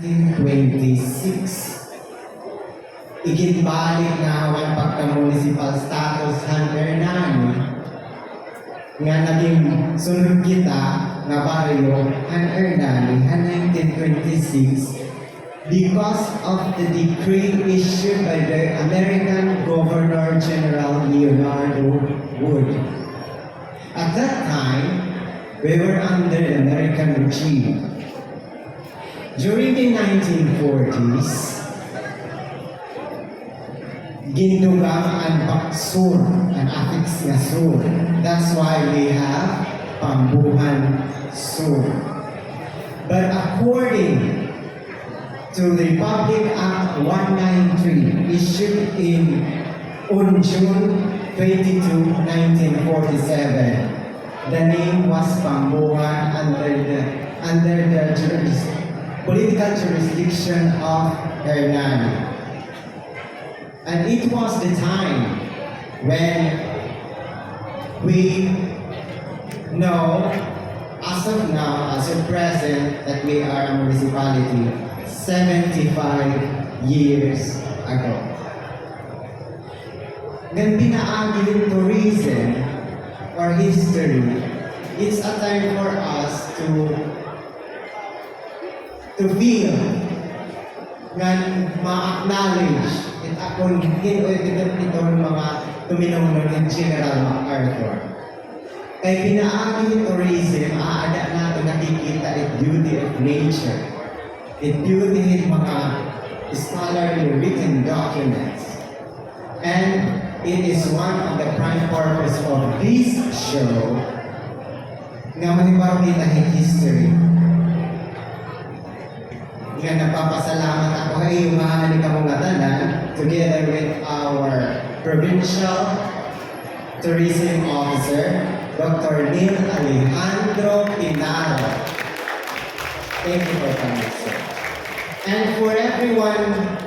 1926. Iginbalik na ang pagka-municipal status han Hernani nga naging sunod kita nga baryo han Hernani han 1926 because of the decree issued by the American Governor General Leonardo Wood. At that time, we were under the American regime. During the 1940s, gindugang ang paksur, ang affix nga sur. That's why we have Pambuhan Sur. But according to the Republic Act 193, issued on June 22, 1947, the name was Pambuhan under the political jurisdiction of Hernani. And it was the time when we know, as of now, as of present, that we are a municipality 75 years ago. When pinaagi tourism or history, it's a time for us to feel nga ma-acknowledge itong mga tuminong ng General MacArthur. Kaya pinaagi tourism, aada nato nakikita it beauty of nature, it beauty ng mga scholarly written documents. And it is one of the prime purpose of this show nga manibaw kita history. Nga nagpapasalamat ako ay umahali ka mong tanan together with our Provincial Tourism Officer, Dr. Neil Alejandro Pinaro. Thank you for coming, sir. And for everyone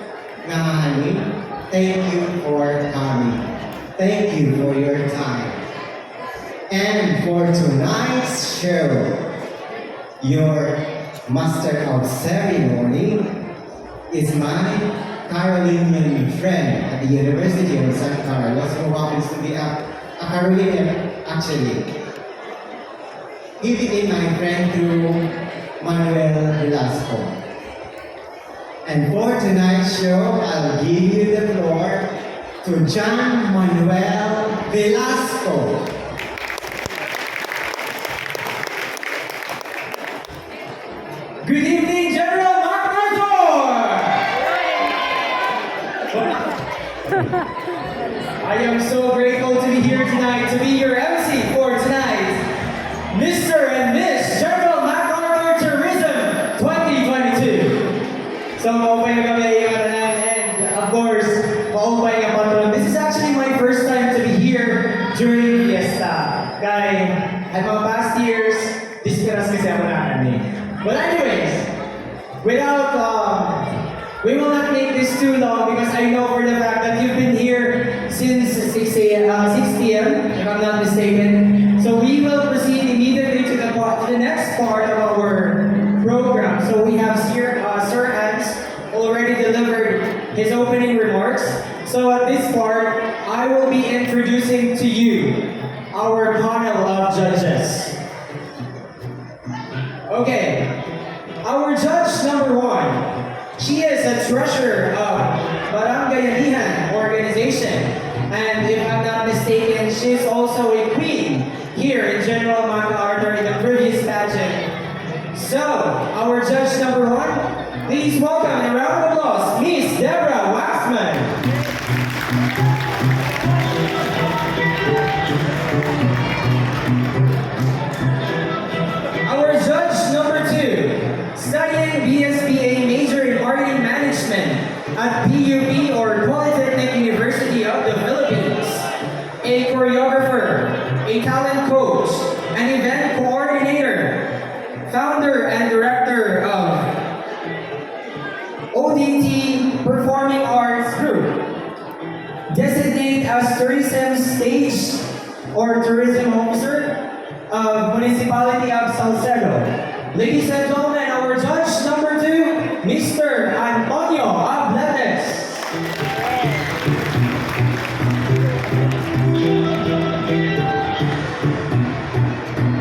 na mahali, thank you for coming. Thank you for your time. And for tonight's show, your Master of Ceremony is my Carolinian friend at the University of San Carlos, who happens to be a Carolinian actually. He became my friend through Manuel Velasco. And for tonight's show, I'll give you the floor to John Manuel Velasco. Good evening, General MacArthur! I am so grateful to be here tonight, to be your MC for tonight, Mr. and Miss General MacArthur Tourism 2022. So, maupay na kami and of course, maupay nga patron. This is actually my first time to be here during Fiesta. Kaya, at mga past years, disperas kasi ako na kami. But anyways, we will not make this too long because I know for the fact that you've been here since 6 p.m. if I'm not mistaken. So we will proceed immediately to the next part of our program. So we have Sir Hans already delivered his opening remarks. So at this part, I will be introducing to you our panel of judges. Okay, our judge number 1, she is a treasurer of Barangay Organization, and if I'm not mistaken, she's also a queen here in General MacArthur in the previous pageant. So, our judge number 1, please welcome in a round of applause, Miss Deborah Waxman. Our judge number 2, studying BSBA major in marketing management at PUP or Polytechnic University of the Philippines, a choreographer, a talent coach, an event coordinator, founder and director of ODT Performing Arts Group, designate as tourism stage or tourism officer of Municipality of Salcedo. Ladies and gentlemen, our judge number 2, Mr. Antonio Ablates.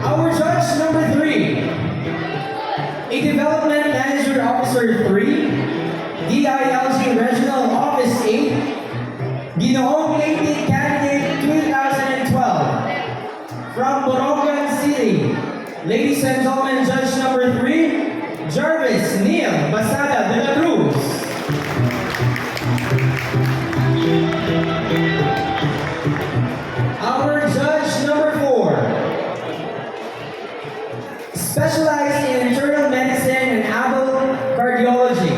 Our judge number 3, a Development Manager Officer 3, DILG Regional Office 8, Ginoong Lady Candidate 2012, from Borongan City. Ladies and gentlemen, judge number 3, Jarvis Neil Basada de la Cruz. Our judge number 4, specialized in internal medicine and adult cardiology,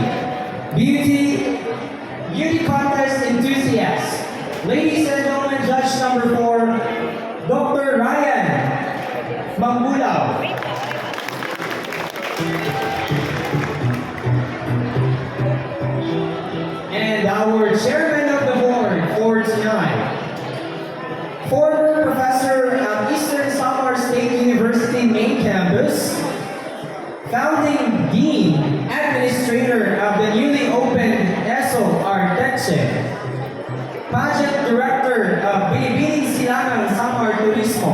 beauty contest enthusiast. Ladies and gentlemen, judge number 4, Dr. Ryan Mambulao. And our chairman of the board for tonight, former professor at Eastern Samar State University main campus, founding dean, administrator of the newly opened ESO Arteche, pageant director of Binibining Silangang Samar Turismo,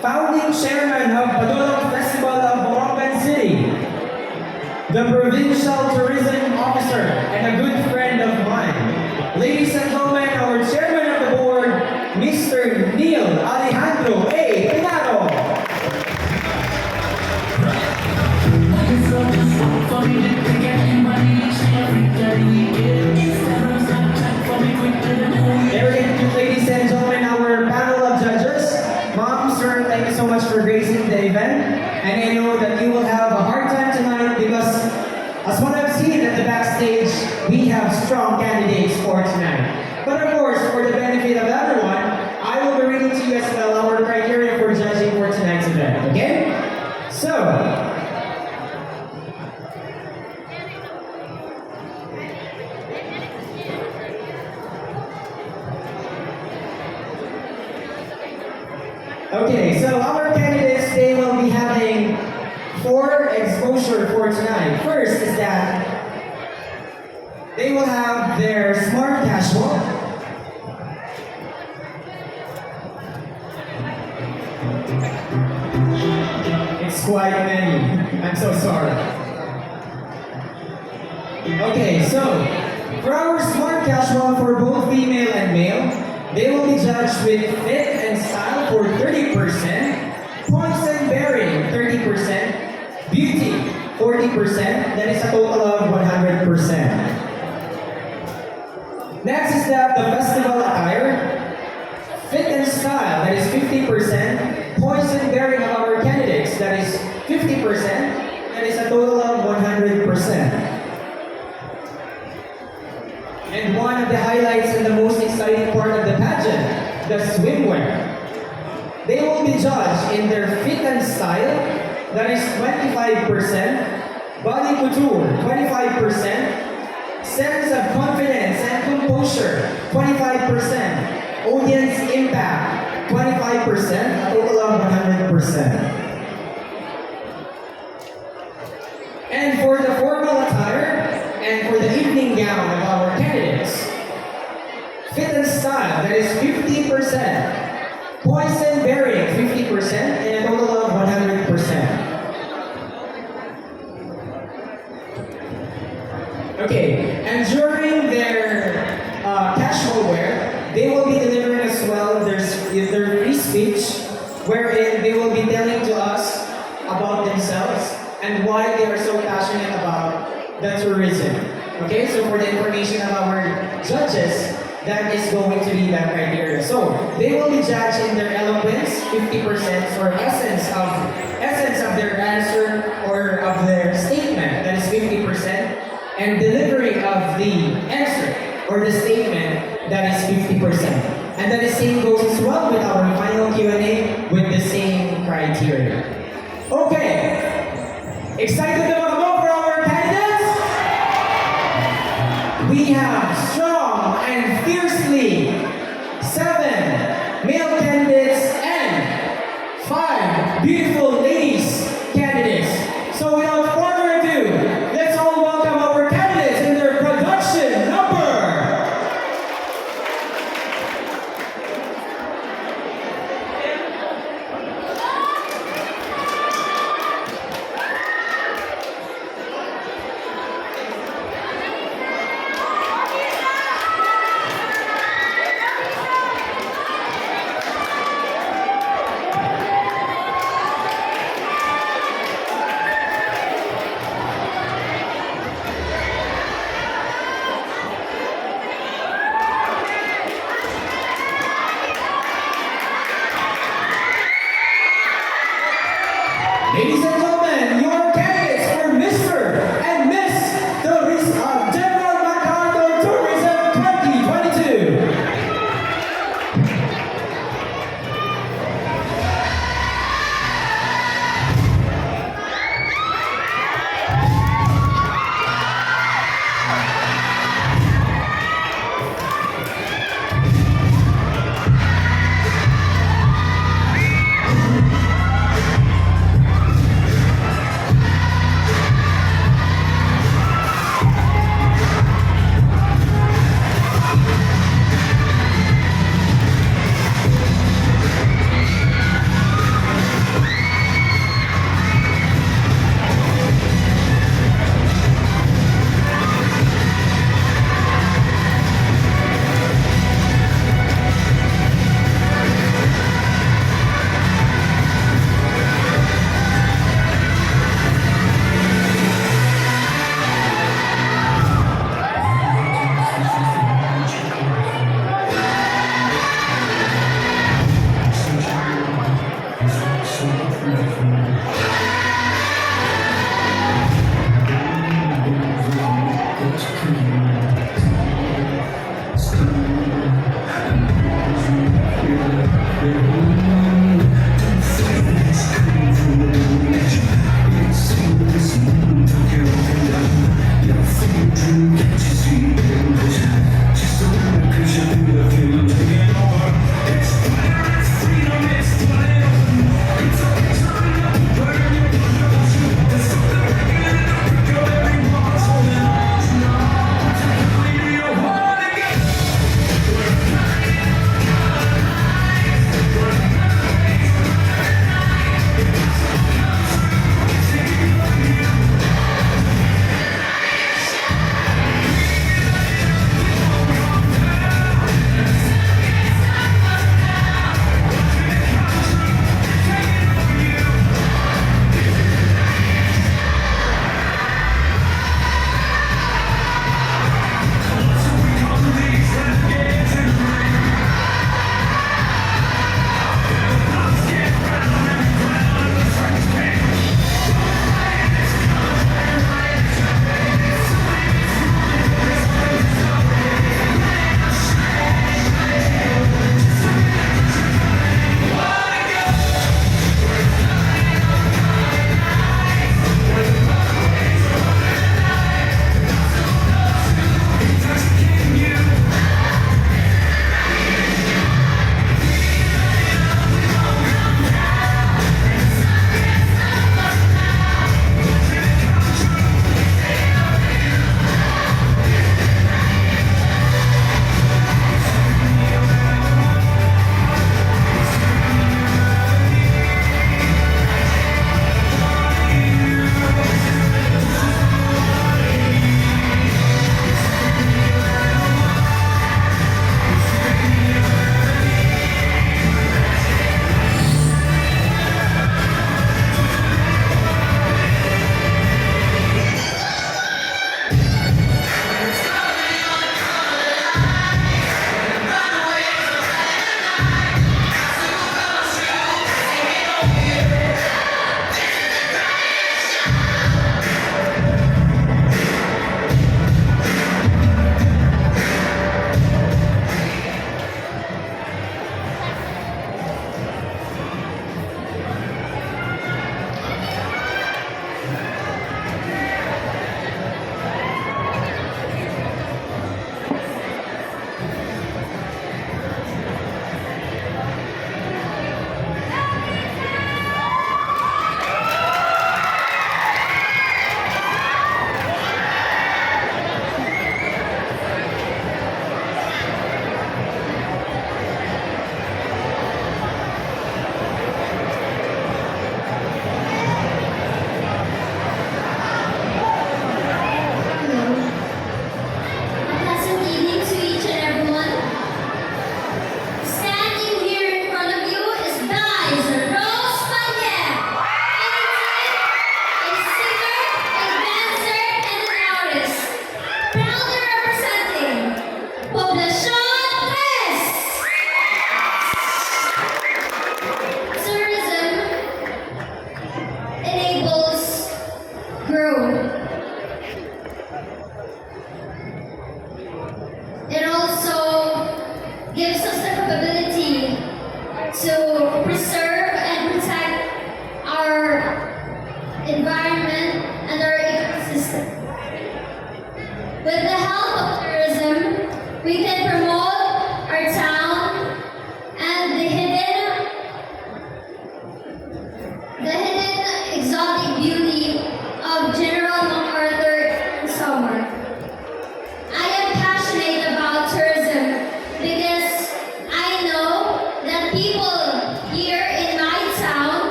founding chairman of Padulong Festival of Borongan City, the provincial tourism officer, and a good friend of mine. Ladies and gentlemen, our chairman of the board, Mr. Neil Alejandro A. Pinaro. There it is, ladies and gentlemen, our panel of judges. Mom, sir, thank you so much for gracing the event. And I know that you will have a hard time tonight because, as what I've seen at the backstage, we have strong candidates for tonight. But of course, for the benefit of everyone, I will be reading to you as well our criteria for judging for tonight's event, okay? So, our candidates, they will be having 4 exposure for tonight. First is that they will have their smart casual, it's quite many. I'm so sorry. Okay, so for our smart casual for both female and male, they will be judged with fit and style for 30%, points and bearing 30%, beauty 40%, that is a total of 100%. Next is that the festival attire, fit and style, that is 50%, points and bearing of our candidates, that is 50%, that is a total of 100%. And one of the highlights and the most exciting part of the pageant, the swimwear. They will be judged in their fit and style, that is 25%, body couture, 25%, sense of confidence and composure, 25%, audience impact, 25%, a total of 100%. And for the formal attire, and for the evening gown of our candidates, fit and style, that is 50%, points and bearing, 50%, and a total of 100%. Okay, and during their casual wear, they will be delivering as well their free speech, wherein they will be telling to us about themselves and why they are so passionate about the tourism. Okay, so for the information of our judges, that is going to be that criteria. So they will be judged in their eloquence, 50%, for essence of their answer or of their statement, that is 50%, and delivery of the answer or the statement, that is 50%. And then the same goes as well with our final Q&A with the same criteria. Okay, excited to go for our candidates? We have strong and fiercely 7 male candidates and 5 beautiful ladies candidates. So without further ado,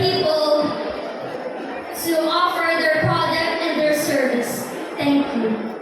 people to offer their product and their service. Thank you.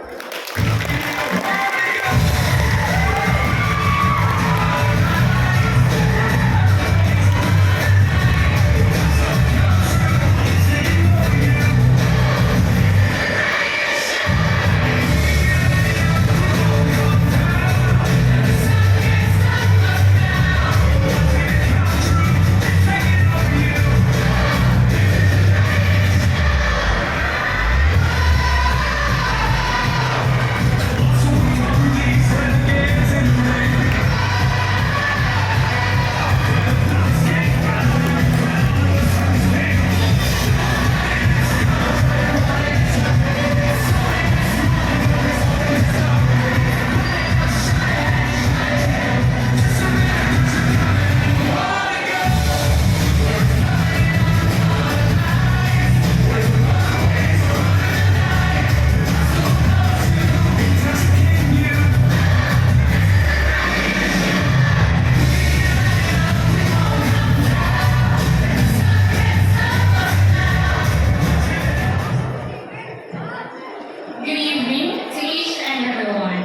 Good evening to each and everyone.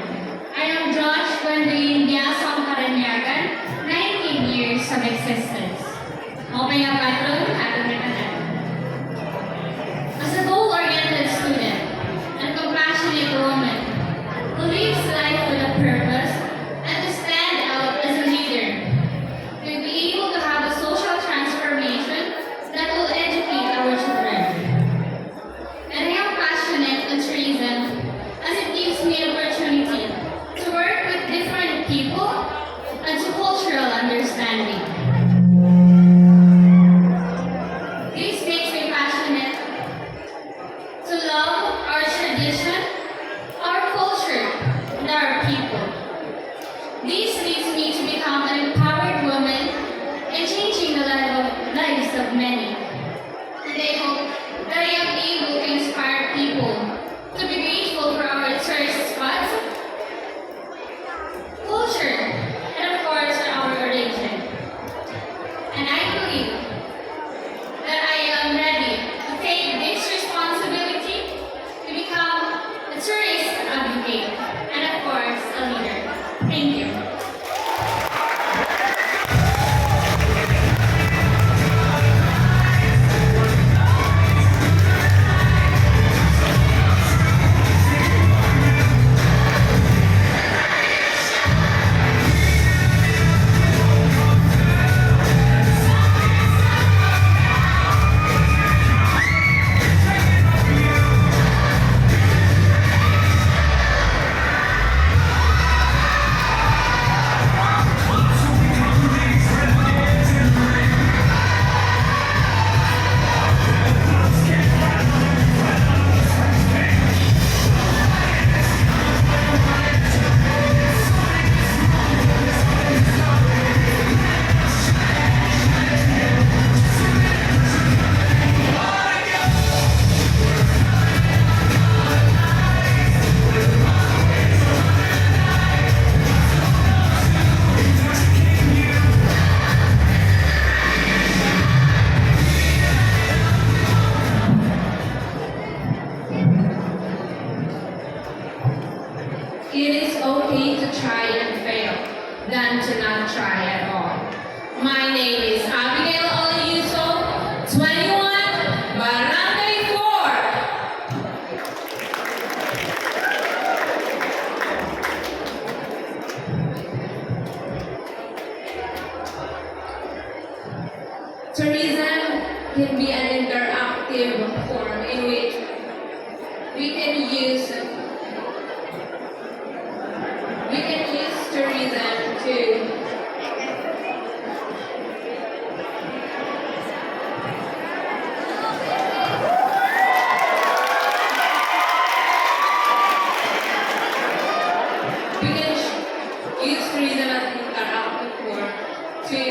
I am Josh Gwendolyn Biasong Karanyagan, 19 years of existence. Hoping ang patron at umitanan. As a goal-oriented student and compassionate woman who lives life with a purpose and to stand out as a leader, to be able to have a social transformation that will educate our children. And I am passionate on tourism as it gives me an opportunity to work with different people and to cultural understanding. This makes me passionate to love our tradition, our culture, and our people. This leads me to become an empowered woman and changing the lives of many. And I hope that I am able to inspire people to be grateful for our tourist spots, culture, and of course our religion. And I believe that I am ready to take this responsibility to become a tourist advocate and of course a leader. Thank you. It is okay to try and fail than to not try at all. My name is Abigail Oliuso, 21, Barangay 4. Tourism can be an interactive form in which we can use tourism to use tourism as an interactive form to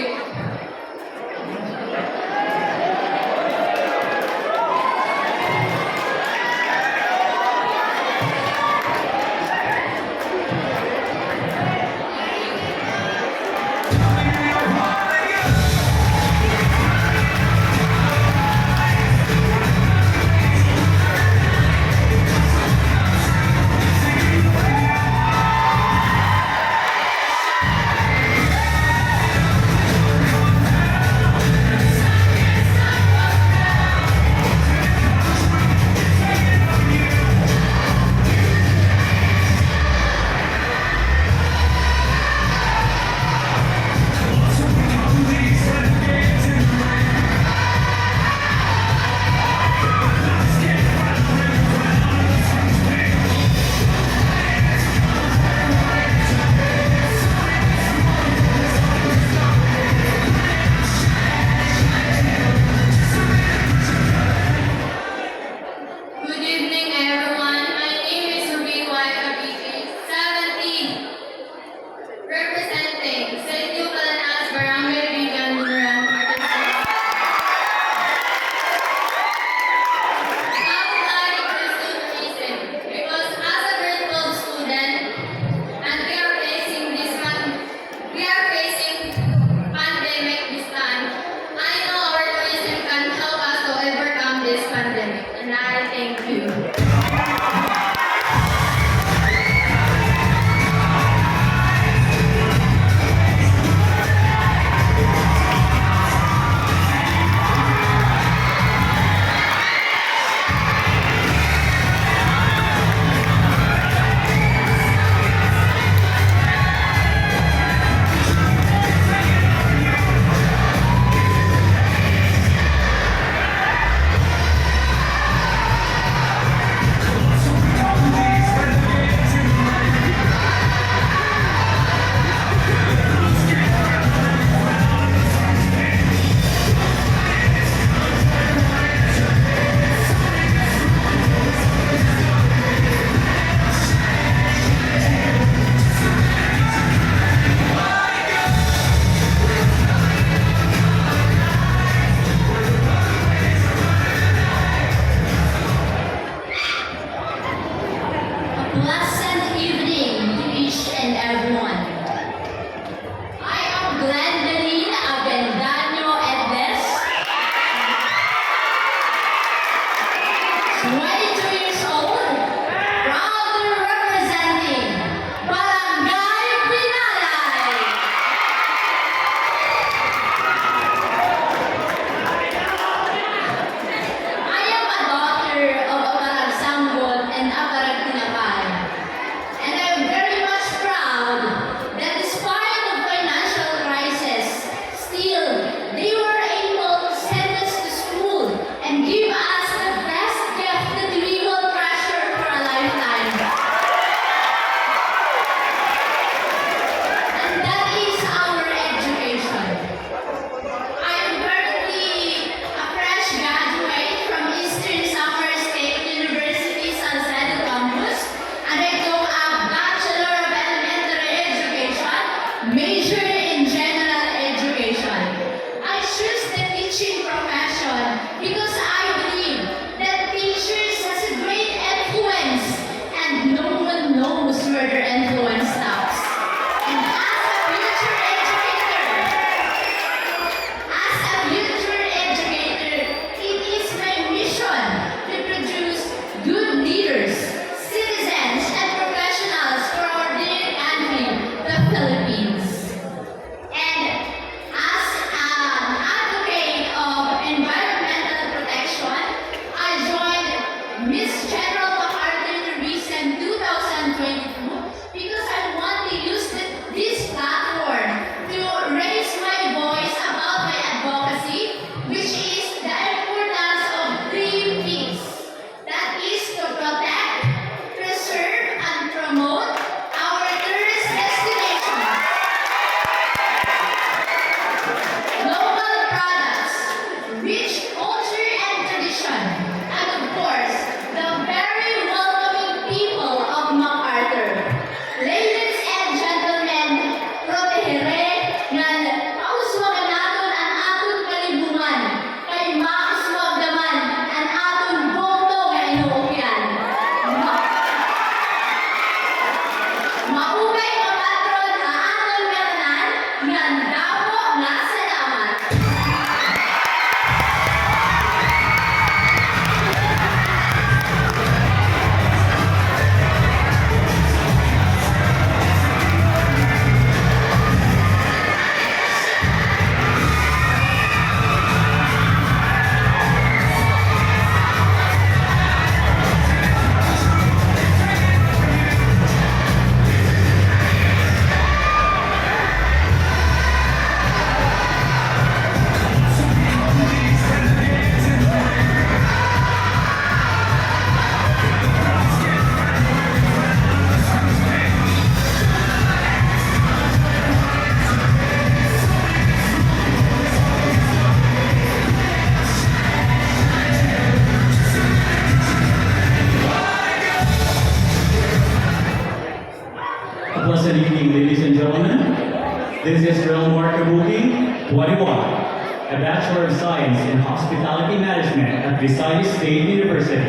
This is Relmar Kabuki, 21, a Bachelor of Science in Hospitality Management at Visayas State University.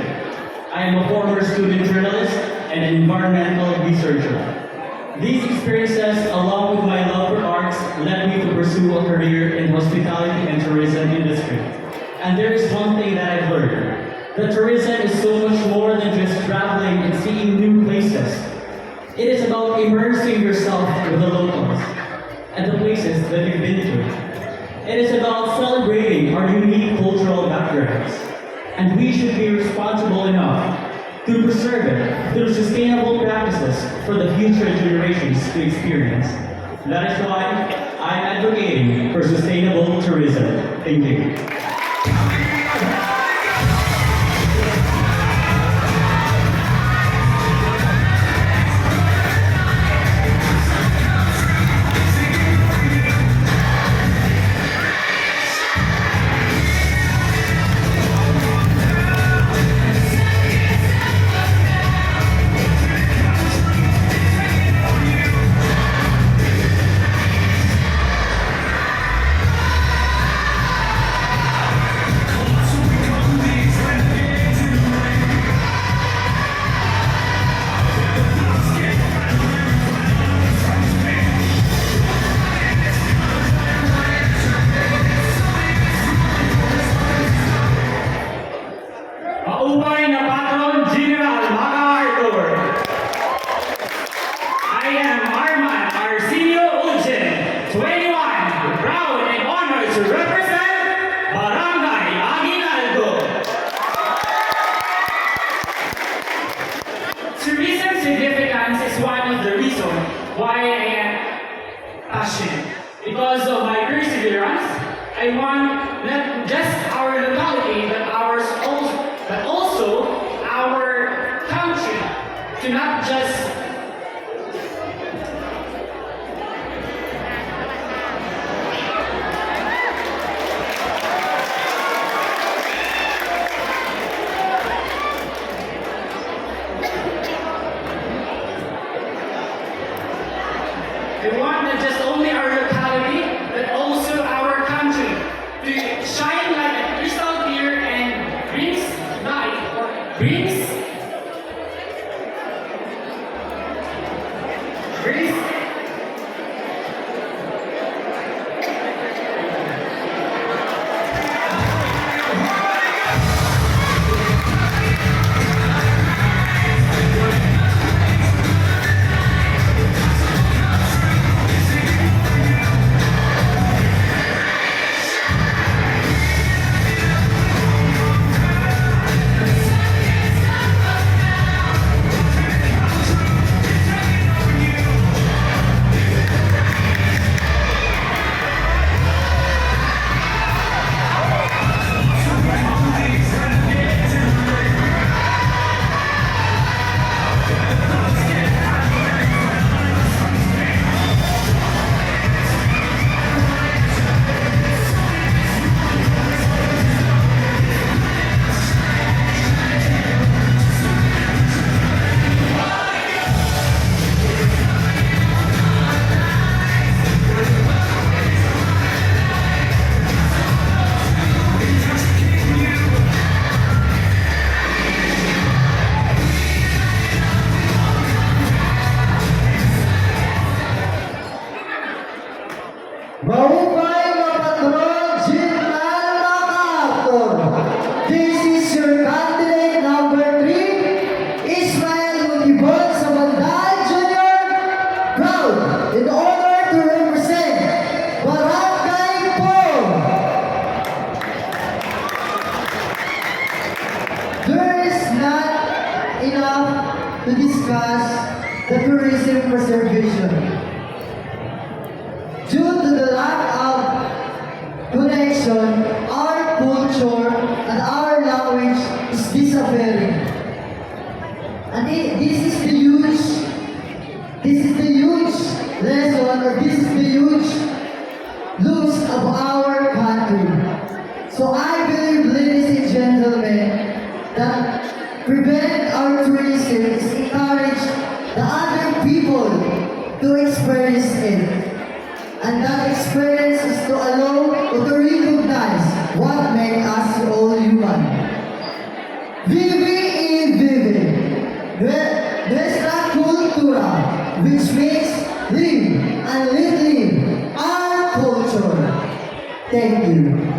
I am a former student journalist and environmental researcher. These experiences, along with my love for arts, led me to pursue a career in hospitality and tourism industry. And there is one thing that I've learned, that tourism is so much more than just traveling and seeing new places. It is about immersing yourself with the locals and the places that you've been to. It is about celebrating our unique cultural backgrounds. And we should be responsible enough to preserve it through sustainable practices for the future generations to experience. That is why I'm advocating for sustainable tourism. Thank you. Maubay na Patron General MacArthur. I am Arman Arsenio Ulchin, 21, proud and honored to represent Barangay Aguinaldo. Tourism significance is one of the reasons why I am passionate. Because of my perseverance, I want not just our locality, but also our country to not just we want not just only our locality, but also our country to shine like a crystal clear and brings light or brings Mahupay na Patron General MacArthur. This is your candidate number 3, Ismael Mulibon Sabandal Jr. Proud in order to represent Barangay Pong. There is not enough to discuss the tourism preservation. Due to the lack of connection, our culture and our language is disappearing. And this is the huge lesson, or this is the huge loss of our country. So I believe, ladies and gentlemen, that prevent our tourism is encourage the other people to experience it. And Thank you.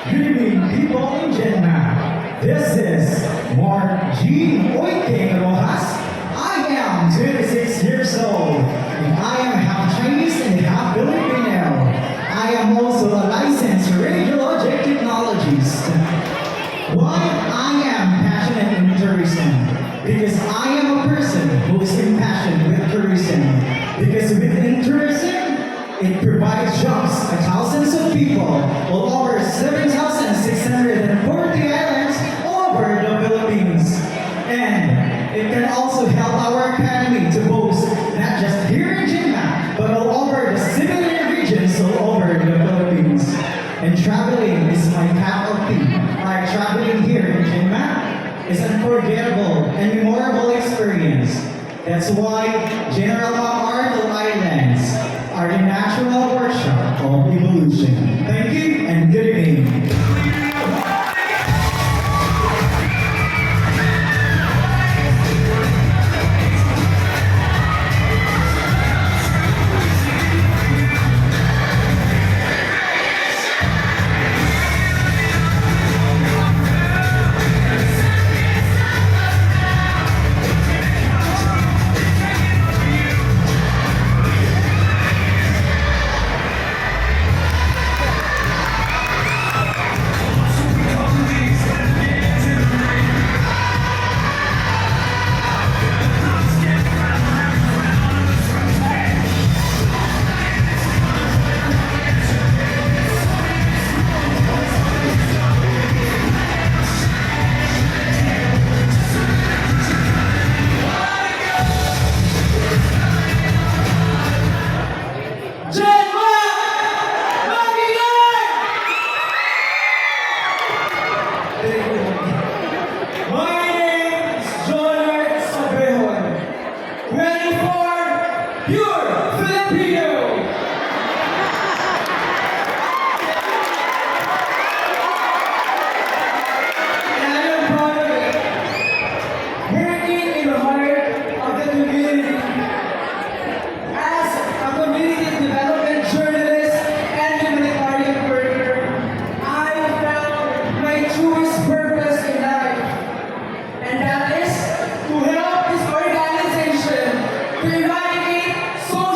Good evening, people in Genma. This is Mark G. Oike Rojas. I am 26 years old. I am half Chinese and half Filipino. I am also a licensed radiologic technologist. Why I am passionate in tourism? Because I am a person who is impassioned with tourism. Because within tourism, it provides jobs to thousands of people all over 7,640 islands all over the Philippines. And it can also help our economy to boost not just here in Genma, but all over the similar regions all over the Philippines. And traveling is my cup of tea. Like traveling here in Genma is an unforgettable and memorable experience. That's why General Arthur Islands are the natural workshop of evolution. Thank you and good evening. My name is Jonard Sabehon, 24, pure Filipino. And I am proud of it. Working in the heart of the community as a community development journalist and humanitarian worker, I found my truest purpose in life. And that is to help this organization to eradicate social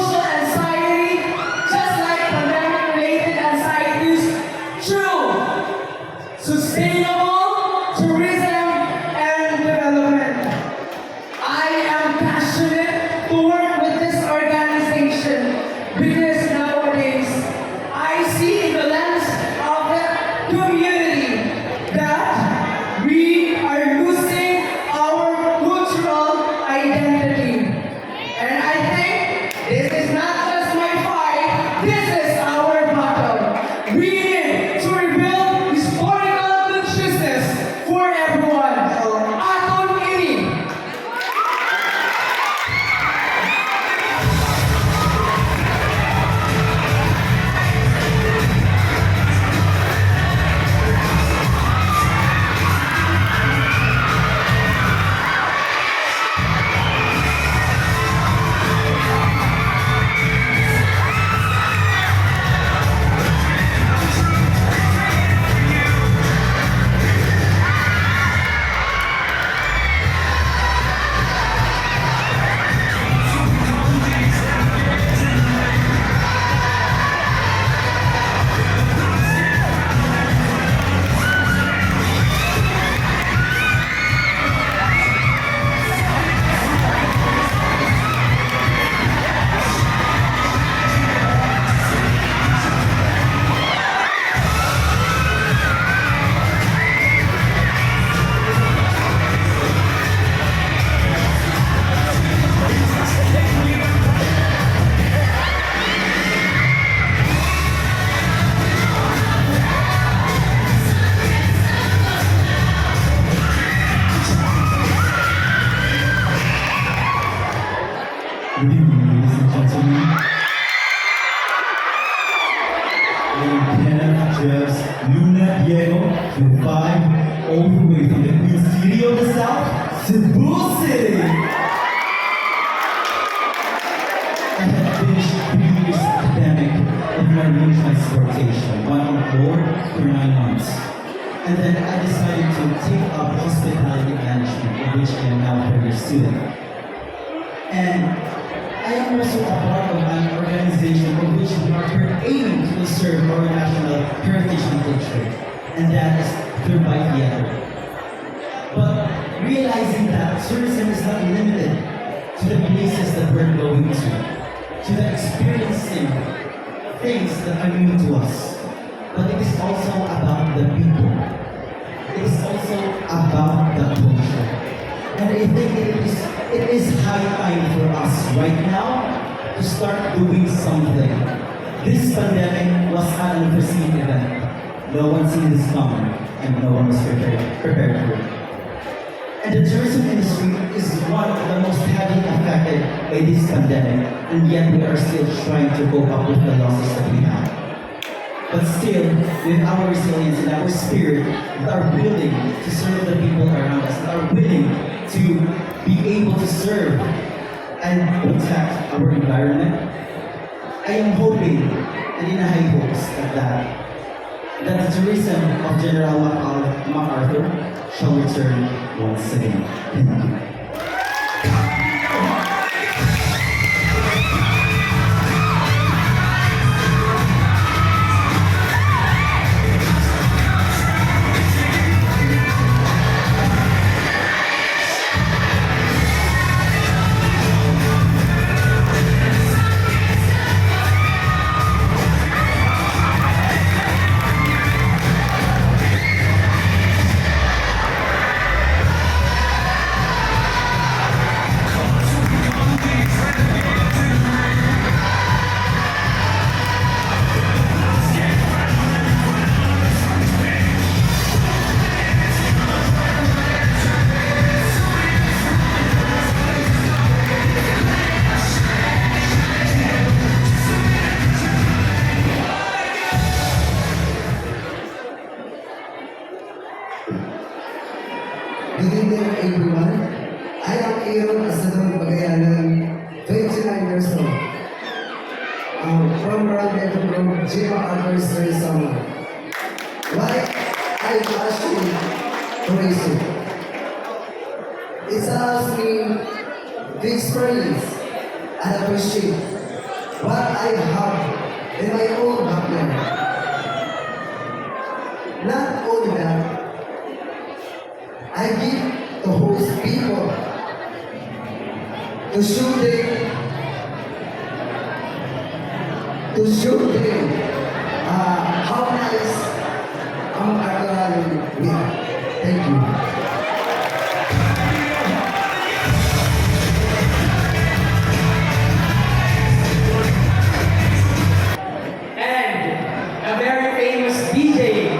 Good evening, ladies and gentlemen. I'm Kenneth Jeffs Luna Diego, with 5 all the way from the Queen City of the South, Cebu City. I have finished 3 years academic of marine transportation, one on board for 9 months. And then I decided to take up hospitality management, of which I am now a 3rd student. And I am also a part of an organization of which we are aiming to conserve our national heritage and culture, and that is Turbay Theater. But realizing that tourism is not limited to the places that we're going to the experiencing things that are new to us, but it is also about the people. It is also about the culture. And I think it is high time for us right now to start doing something. This pandemic was an unforeseen event. No one seen this coming, and no one was prepared for it. And the tourism industry is one of the most heavily affected by this pandemic, and yet we are still trying to cope up with the losses that we have. But still, with our resilience and our spirit, we are willing to serve the people around us, and are willing to be able to serve and protect our environment. I am hoping and in high hopes that the tourism of General MacArthur shall return once again. Thank you. Good evening, everyone. I am Aaron Asadon Bagayanan, 29 years old. From Barangay from Jima Anniversary Summer. Why I actually tourism? It allows me to experience and appreciate what I have in my own backyard. Not only that, I give to host people to show them how nice our Arthur we are. Thank you. And a very famous DJ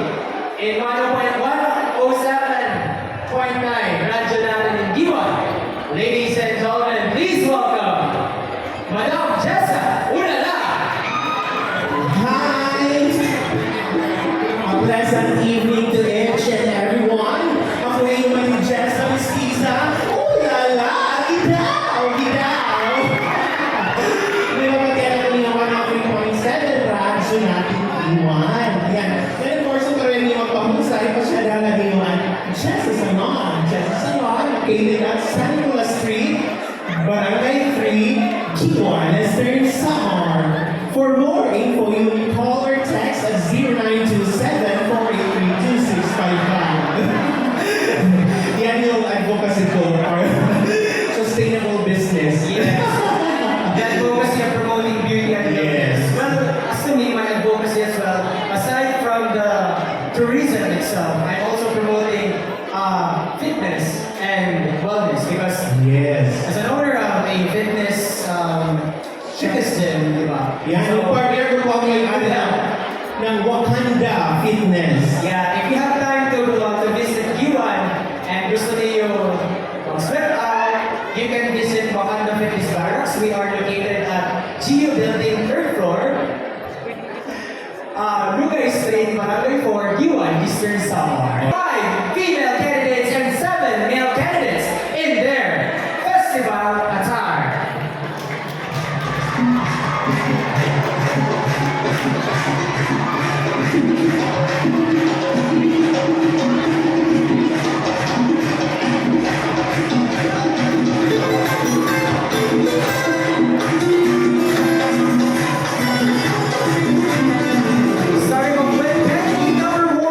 in 107.9 Radyo natin in Giwan. Ladies and gentlemen, please welcome Madam Jessa Ulala. Hi! A pleasant evening to each and everyone. Ako ay yung Jessa Mestiza. Oh, lala! Gidaw! Gidaw! Di ba magkala ko yung 103.7 radyo natin iwan? Yan. And of course, ito rin yung magpahusay pa siya lalagay yung Jessa Salon. Jessa Salon, located at San Nicolas Street, Barangay 3, Giwan, Eastern Samar. For more info, you can call or text at 0927-483-2655. Yan yung advocacy ko for sustainable business. Yes. The advocacy of promoting beauty and Yes. Well, as to me, my advocacy as well, aside from the tourism itself, I'm also promoting fitness and wellness because Yes. as an owner of a fitness gym, di ba? Yan, yung partner ko po ngayon ng Wakanda Fitness. Yeah, if you have time to visit Giwan and gusto niyo mag-sweat out, you can visit Wakanda Fitness Barracks. We they are located at Geo Building, 3rd floor. Lugay Street, Barangay 4, Yuan, Eastern Samar. 5 female candidates and 7 male candidates in their festival attire. Starting off with Penny number 1.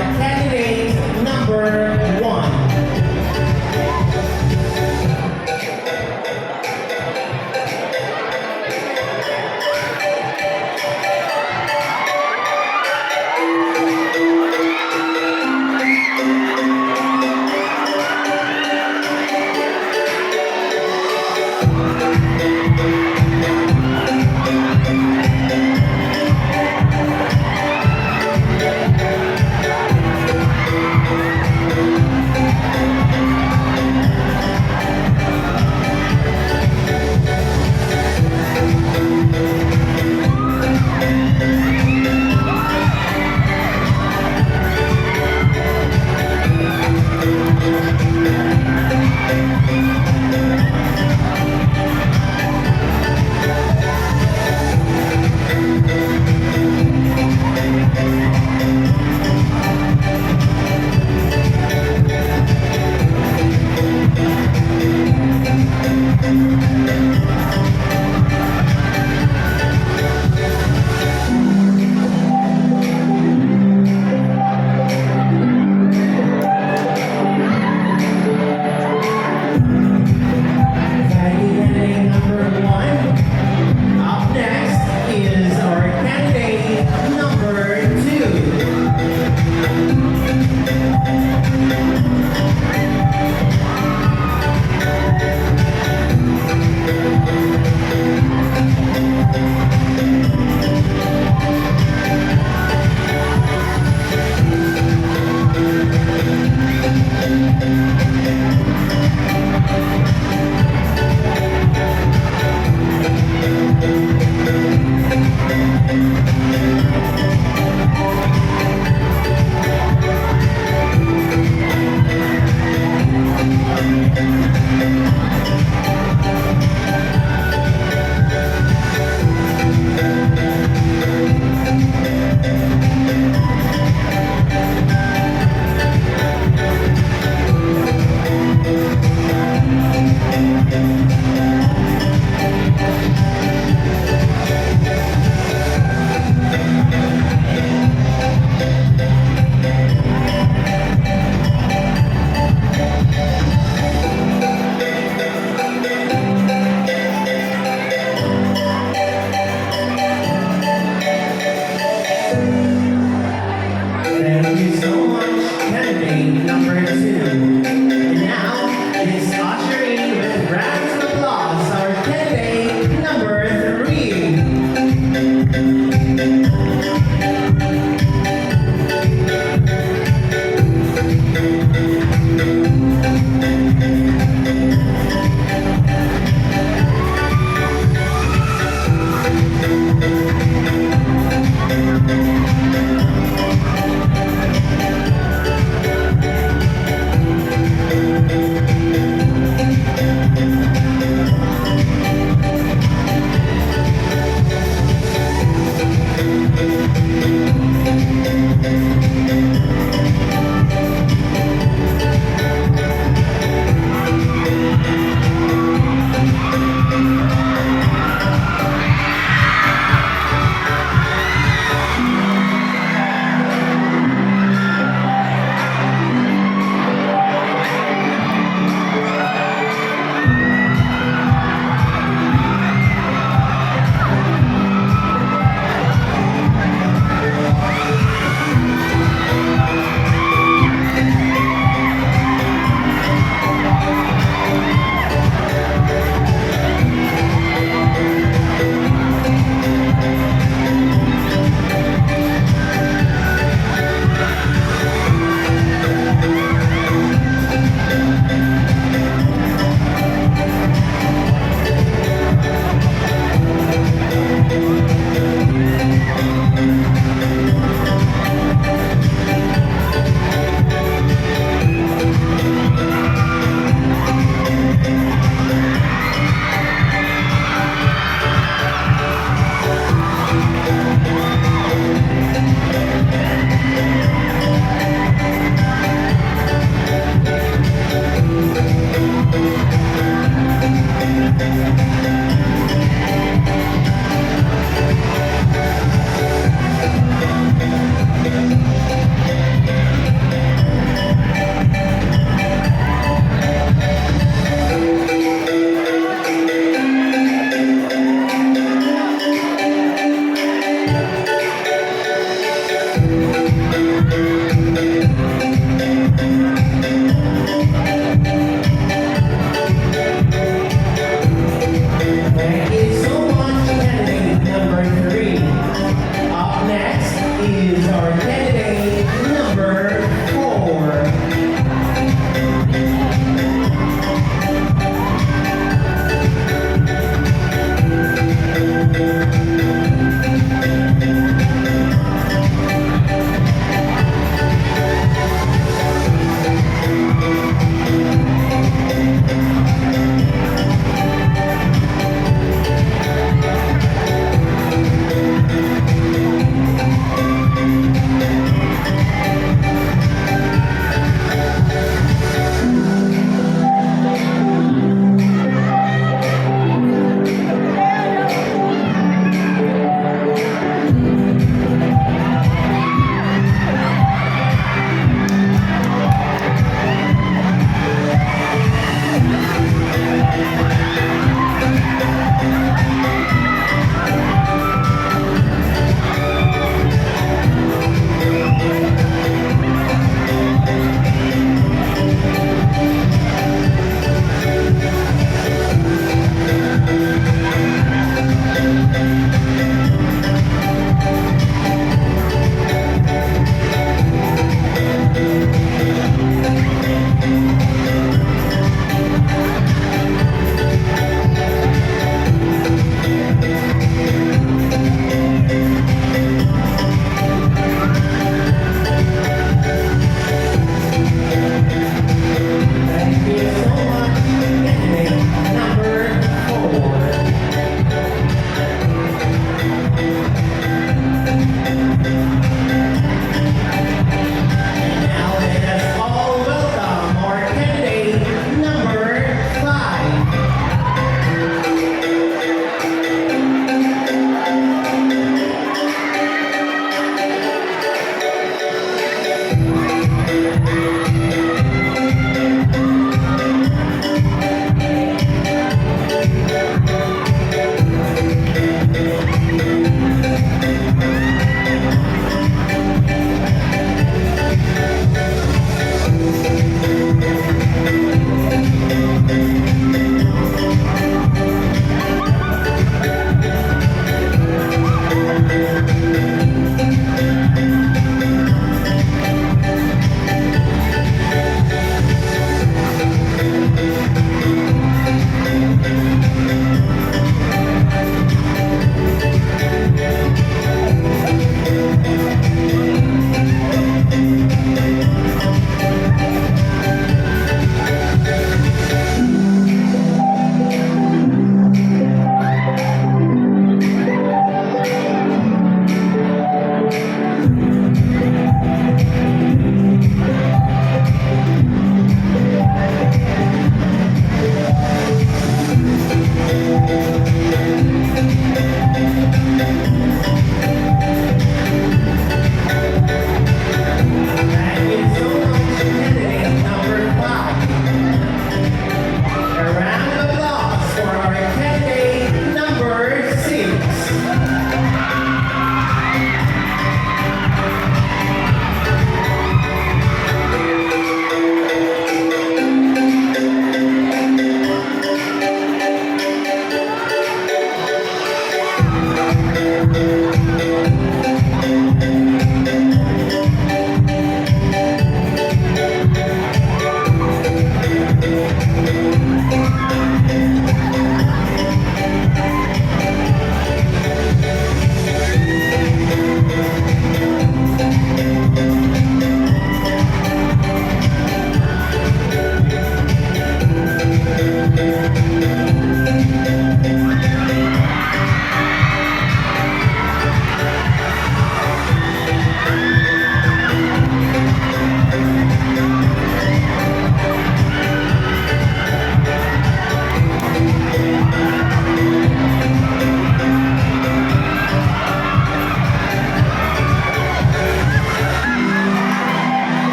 candidate number 1.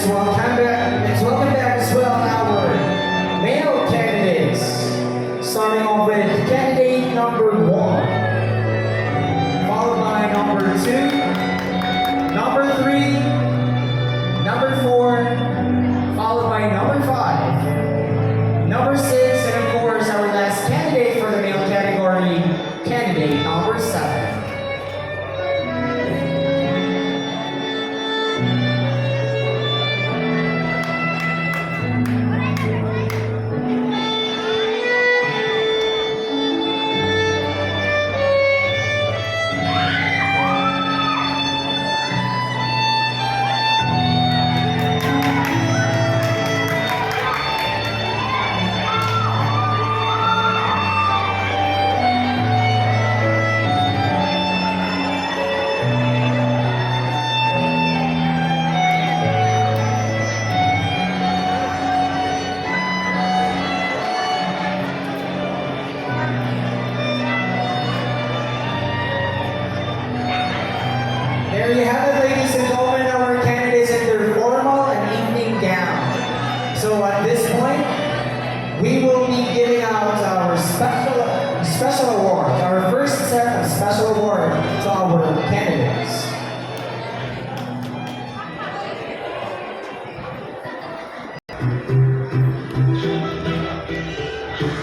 welcome back as well our male candidates. Starting off with candidate number 1, followed by number 2, number 3, number 4, followed by number 5, number 6, and of course our last candidate for the male category, candidate number 7. There you have it, ladies and gentlemen, our candidates in their formal and evening gown. So at this point, we will be giving out our special award, our first set of special award to our candidates.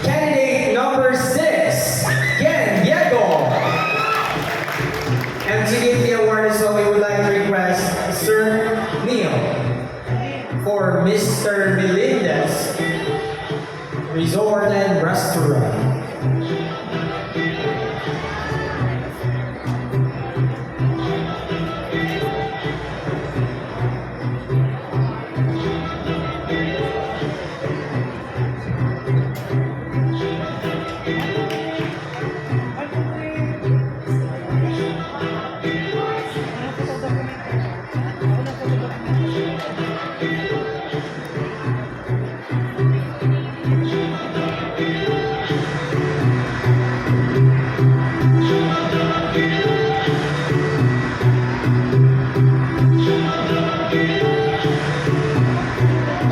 Candidate number 6, Yen Diego. And to give the award as well, we would like to request Sir Neil for Mr. Melendez Resort and Restaurant.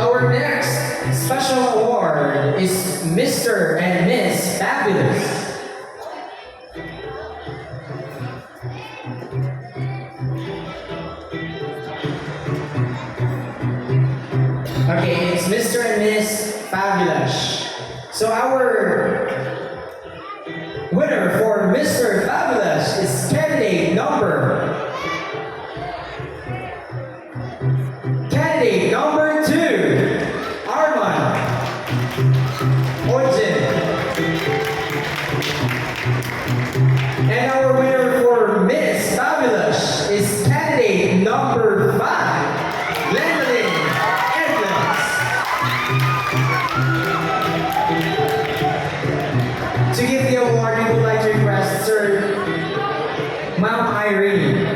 Our next special award is Mr. and Miss Fabulous. Okay, it's Mr. and Miss Fabulous. So our winner for Mr. Fabulous is candidate number 2, Arman Ojin. And our winner for Miss Fabulous is candidate number 5, Gwendolyn Edmonds. To give the award, we would like to request Sir Ma'am Irene.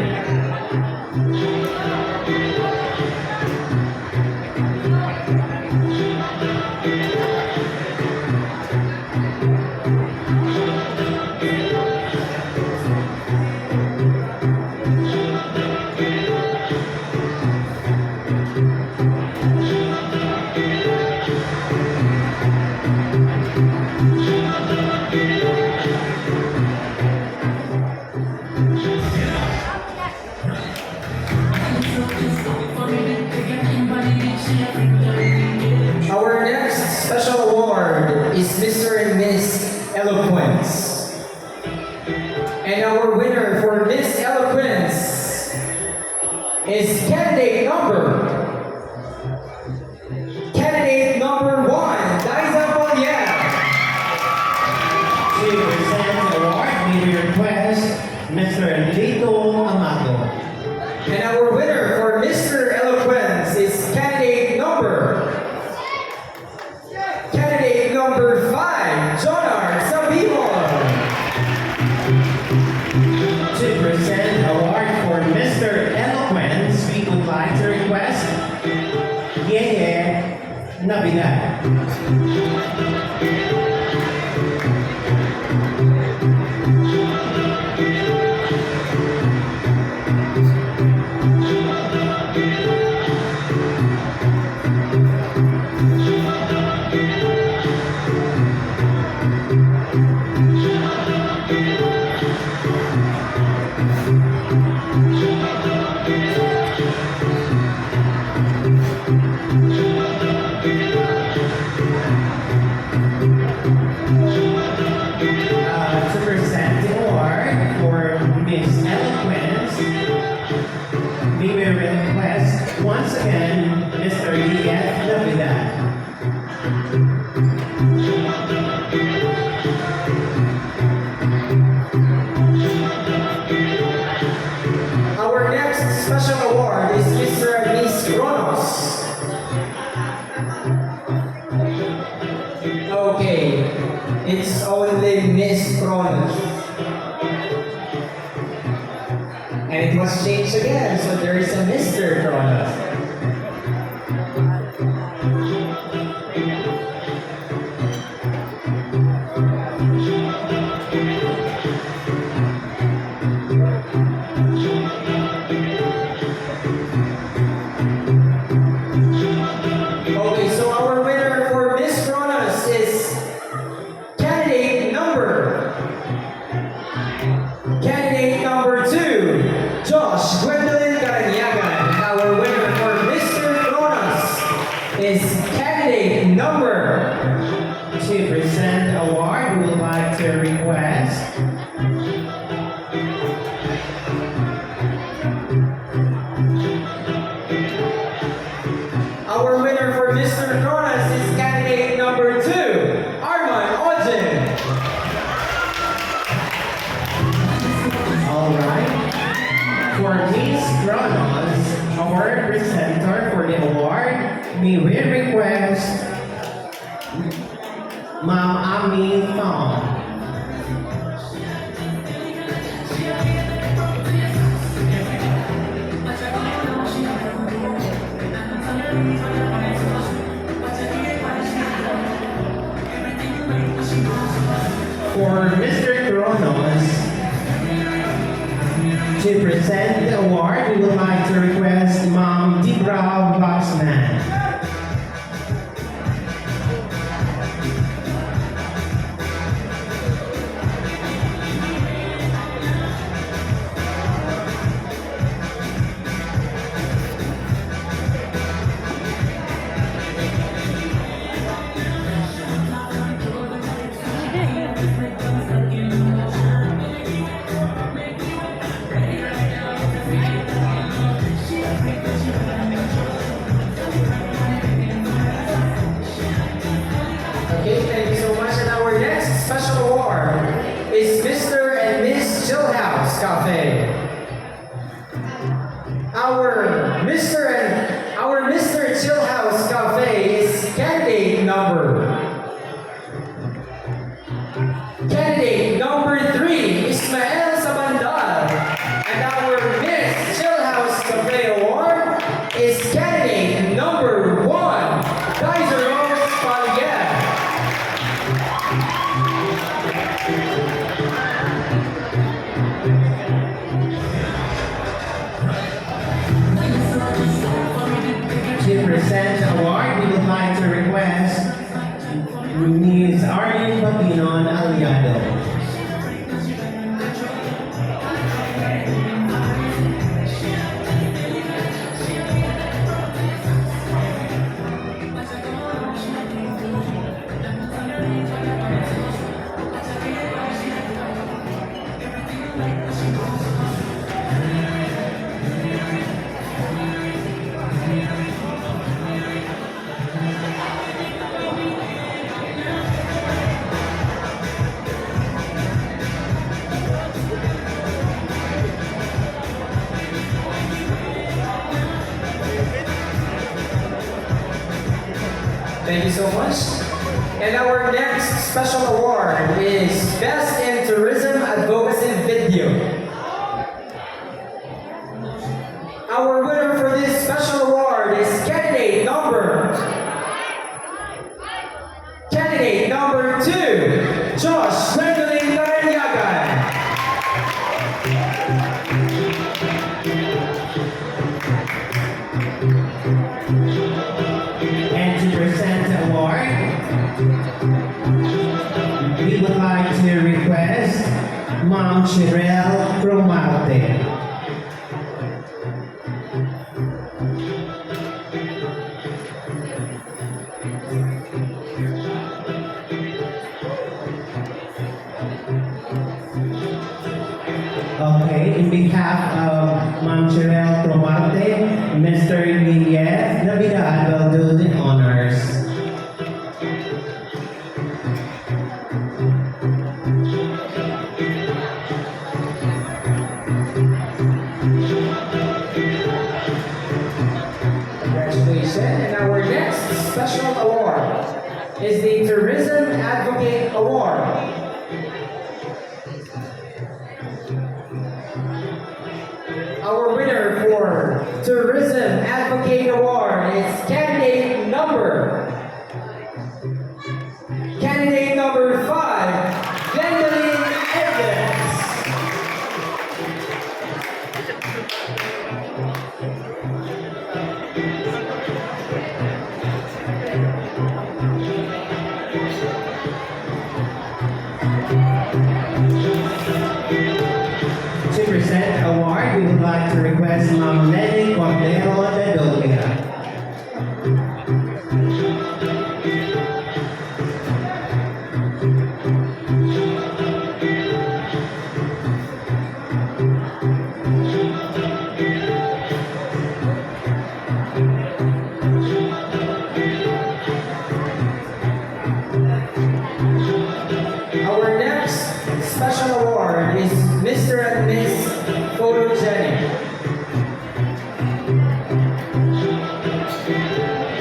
Our next special award is Mr. and Miss Eloquence. And our winner for Miss Eloquence is candidate number 1, Liza Polier. To present the award, we request Mr. Lito Amago. And our winner for Mr. Eloquence is candidate number 5, Jonar Sabihon. To present award for Mr. Eloquence, we would like to request Yeye Navidad. was changed again, so there is a Mr. Kronos. Okay, so our winner for Miss Kronos is candidate number 2, Josh Gwendolyn Caranyagan. Our winner for Mr. Kronos is candidate number. To present award, we would like to request Our winner for Mr. Kronos is candidate number 2, Arman Ojen. Alright. For Miss Kronos, award presenter for the award, may we request Ma'am Ami Thong. For Mr. Kronos, to present the award, we would like to request Ma'am Debra Waxman. Okay, thank you so much. And our next special award is Mr. and Miss Chillhouse Cafe. Our Mr. Chillhouse Cafe is candidate number 3, Ismael Sabandal. And our Miss Chillhouse Cafe award is candidate number 1, Kaiser Rose Palguer. To present the award, we would like to request Ms. Arlene Papinon Aliado. Thank you so much. And our next special award is Best in Tourism Advocacy Video. Our winner for this special award is candidate number 2, Josh Gwendolyn Caranyagan. And to present the award, we would like to request Ma'am Chirel Cromarte. Okay, in behalf of Ma'am Chirel Cromarte, Mr. Miguel Navidad will do the honors. Congratulations. And our next special award is the Tourism Advocate Award. Our Tourism Advocate Award is candidate number 5, Gwendolyn Evans. To present the award, we would like to request Ma'am Lenny Cordero de Dolpina. Our next special award is Mr. and Miss Photogenic.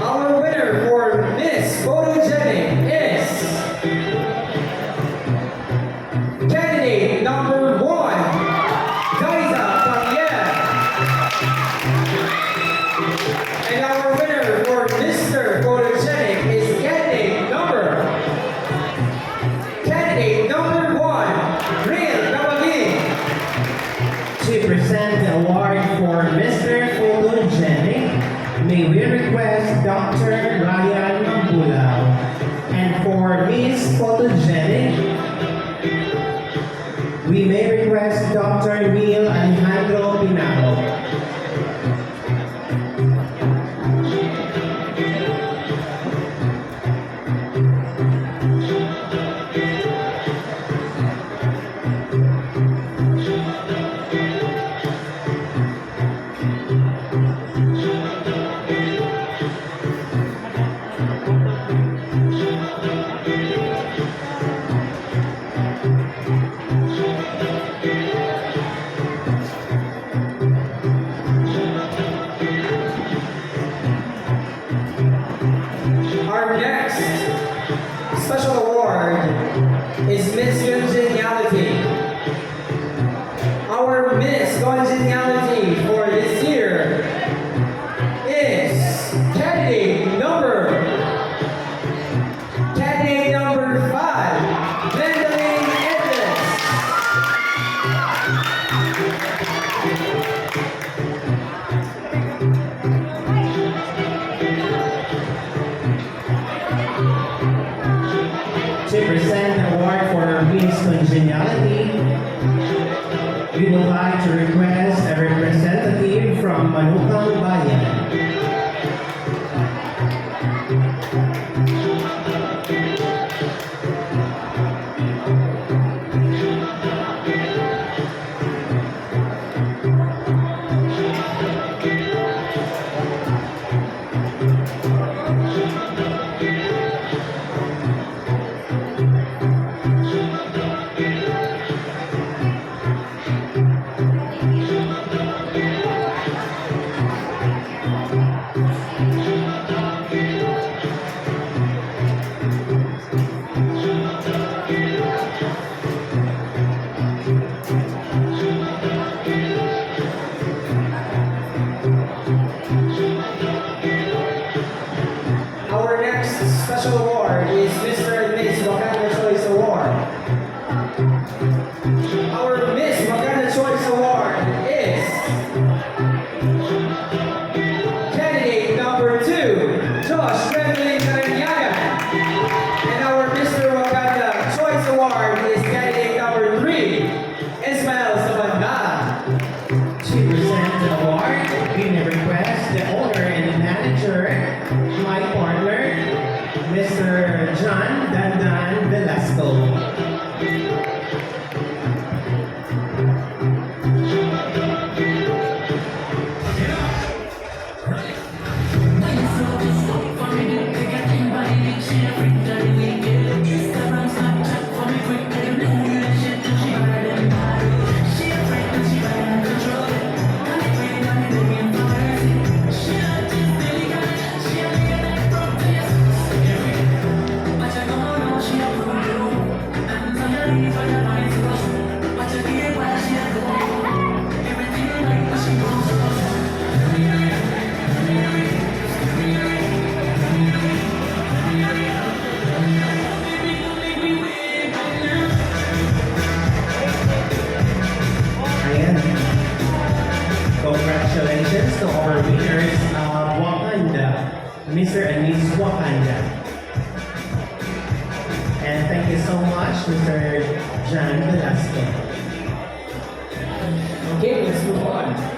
Our winner for Miss Photogenic is candidate number 1, Daisa Javier. And our winner for Mr. Photogenic is candidate number 1, Real Kabagin. To present the award for Mr. Photogenic, may we request Dr. Ryan Mambulao. And for Miss Photogenic, we may request Dr. Neil Alejandro Pinaco. Our next special award is Miss Congeniality. Our Miss Congeniality for this year is candidate number 5, Gwendolyn Evans. To present the award for Miss Congeniality, we would like to request a representative from Manukang Bayan. Our next special award is Mr. and Miss Wakanda Choice Award. Our Miss Wakanda Choice Award is candidate number 2, Josh Gremlin Karanyaga. And our Mr. Wakanda Choice Award is candidate number 3, Ismael Sabanda. To present the award, we may request the owner and the manager, my partner, Mr. John Dandan Velasco. Mr. and Mrs. Wakanda. And thank you so much, Mr. John Velasco. Okay, let's move on.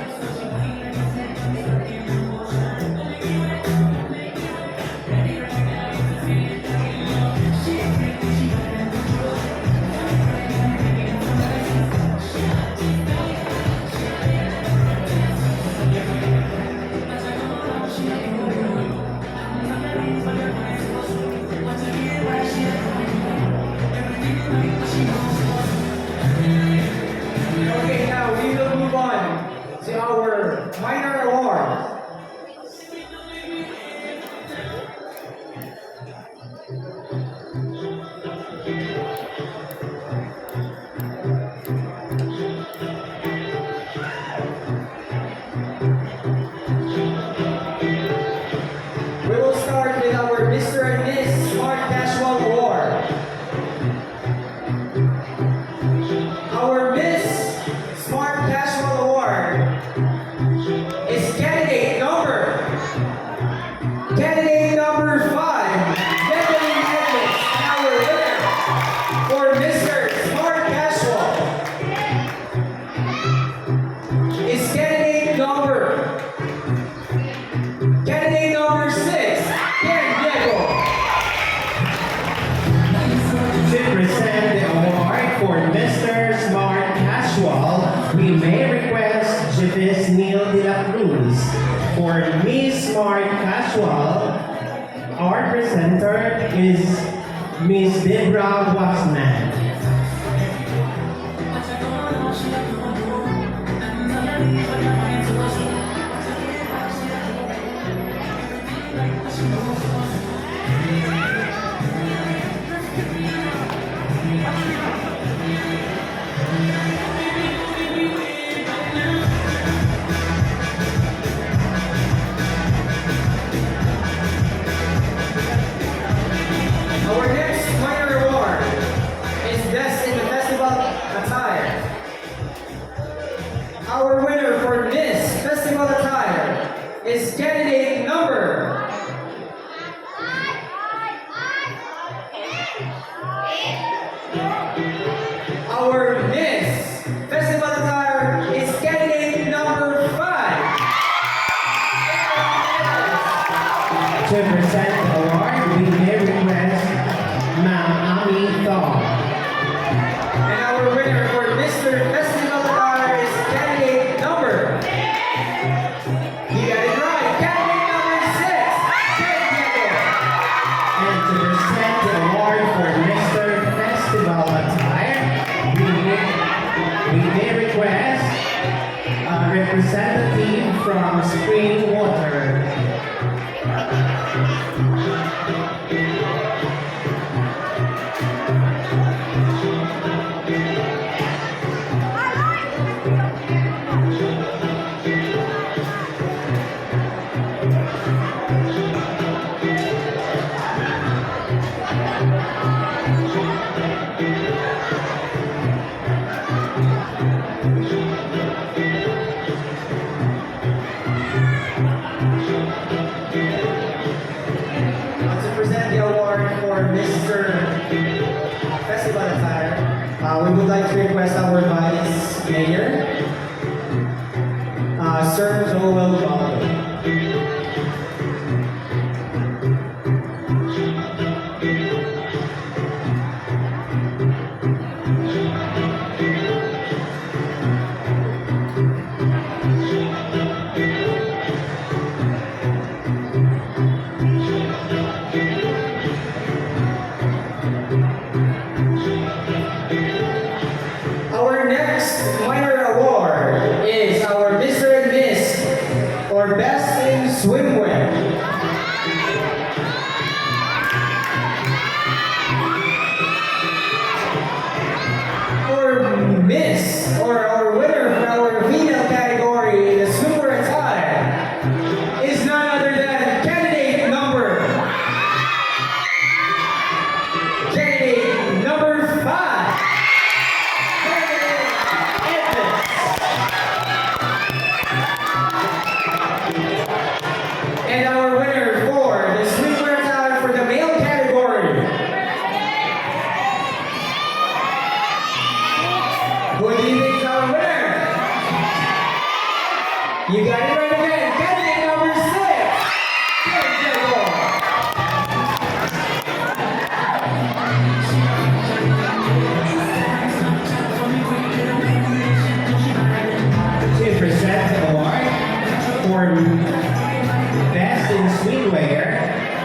Okay, now we will move on to our minor award. We will start with our Mr. and Miss Smart Casual Award. Our Miss Smart Casual Award is candidate number 5, Devlin Edmonds. And our winner for Mr. Smart Casual is candidate number 6, Ken Diego. To present the award for Mr. Smart Casual, we may request Javis Neil de la Cruz. For Miss Smart Casual, our presenter is Miss Debra Waxman. Our next minor award is Best in the Festival Attire. Our winner for Miss Festival Attire is candidate number 5. To present the award, we may request Ma'am Ami Thong. And our winner for Mr. Festival Attire is candidate number. You got it right. Candidate number 6. Ken Diego. And to present the award for Mr. Festival Attire, we may request a representative from Spring Water. To present the award for Mr. Festival Attire, we would like to request our Vice Mayor, Sir Joel Gallo. Our next minor award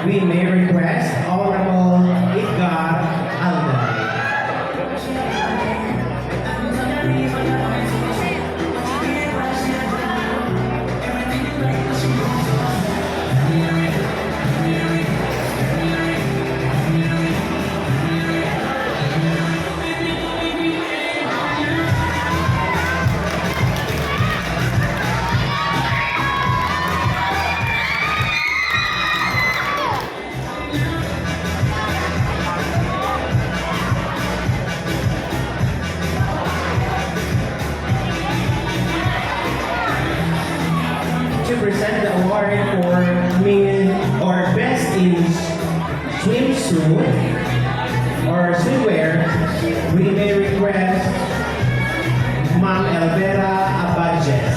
we may request Honorable Edgar Alday. To present the award for male or best in swimsuit or swimwear, we may request Ma'am Elvera Abajes.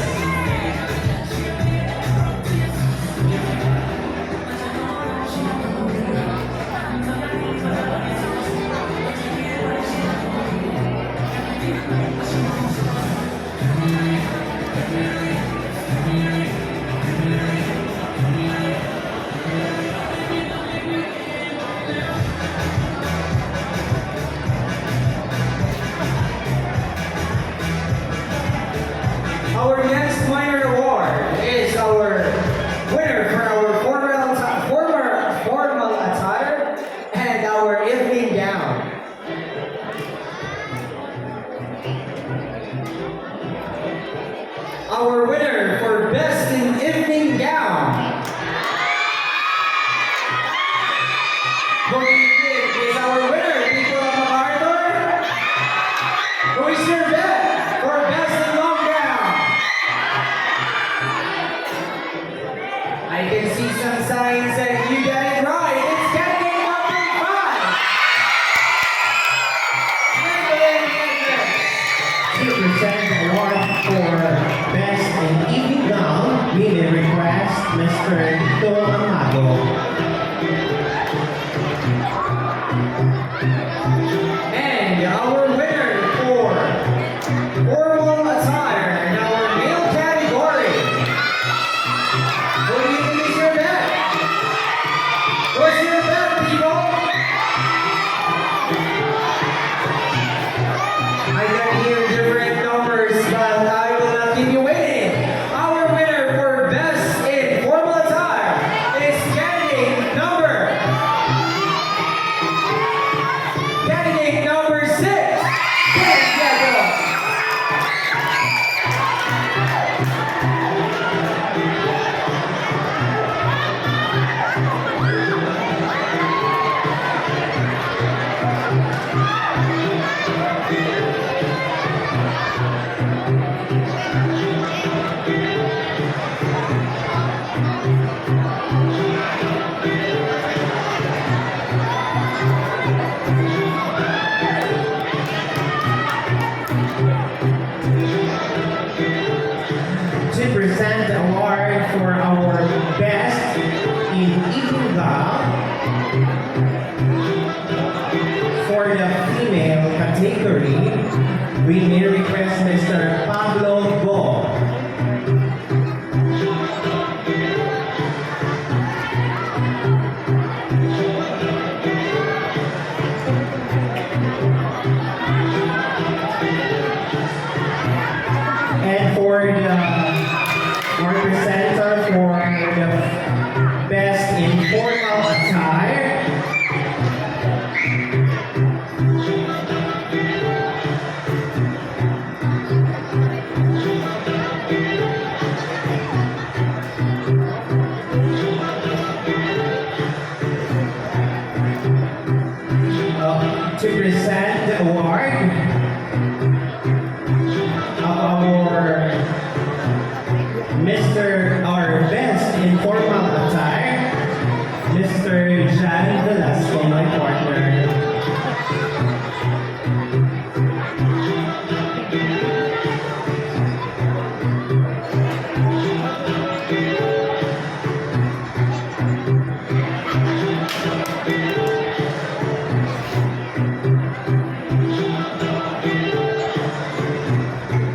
Our next minor award is our winner for our formal attire and our evening gown. Our winner for best in evening gown. Is our winner, people of MacArthur. Who is your bet for best in long gown? I can see some signs that you got it right. It's candidate number 5. To present the award for best in evening gown, we may request Mr. Tito Amago. And our winner for formal attire in our male category. Who do you think is your bet? What's your bet, people? I can hear different numbers, but I will not keep you waiting. Our winner for best in formal attire is candidate number 6. Yes, yeah, To present the award for our best in evening gown for the female category, we may request Mr. Pablo Go. And for the presenter for the best in formal attire, to present the award of our our best in formal attire, Mr. Jan Velasco, my partner.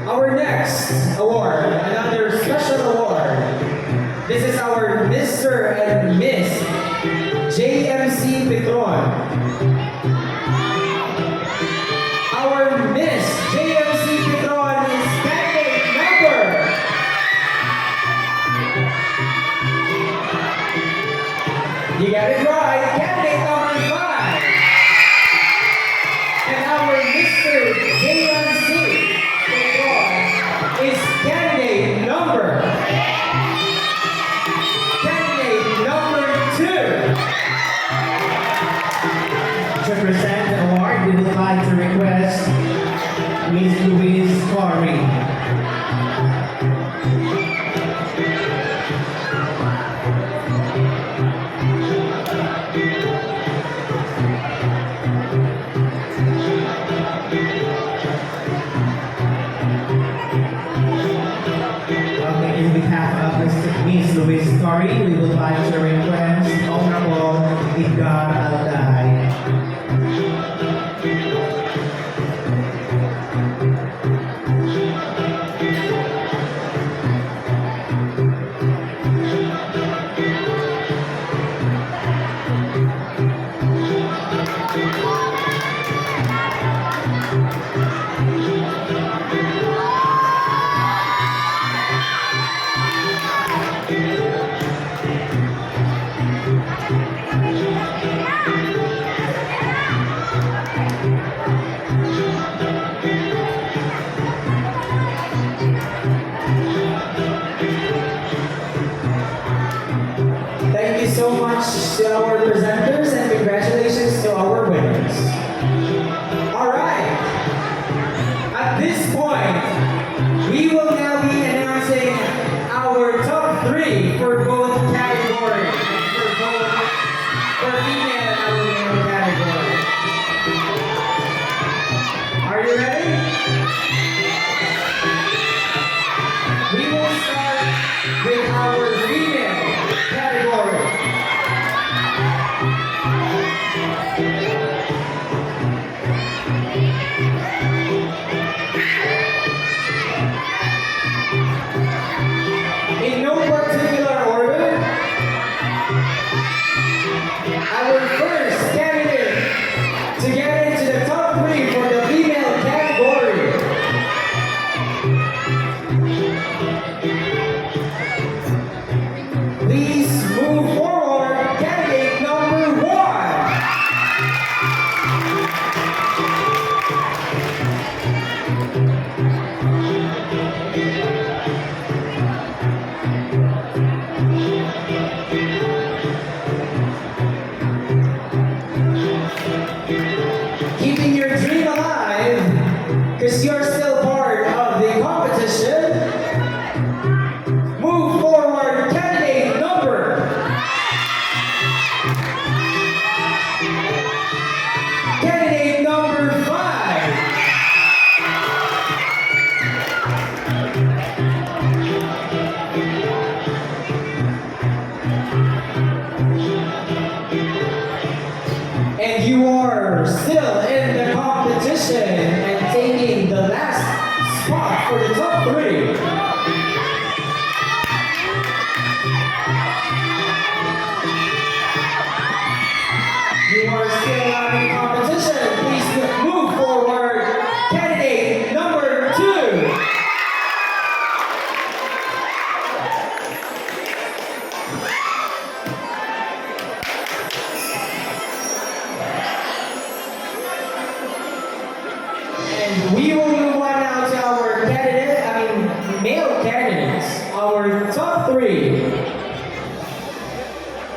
Our next award, another special award. This is our Mr. and Miss JMC Petron. Our Miss JMC Petron is candidate number. You got it right, candidate number 5. And our Mr. JMC Petron is candidate number 2. To present the award, we would like to request Miss Louise Corey. Okay, in behalf of Miss Louise Corey, we would like to request Honorable Edgar Alday. Thank you so much to our presenters and congratulations to our winners. Alright, at this point, we will now be announcing our top 3 for both categories. For female and our male category. Are you ready? We will start with our female category. In no particular order, our first candidate to get into the top 3 for the female category. Please move forward, candidate number 1. Keeping your dream alive, because you're still part of the competition. Move forward, candidate number. Candidate number 5. And you are still in the competition and taking the last spot for the top 3. You are still in competition. Please move forward. Candidate number 2. And we will move on now to our male candidates, our top 3.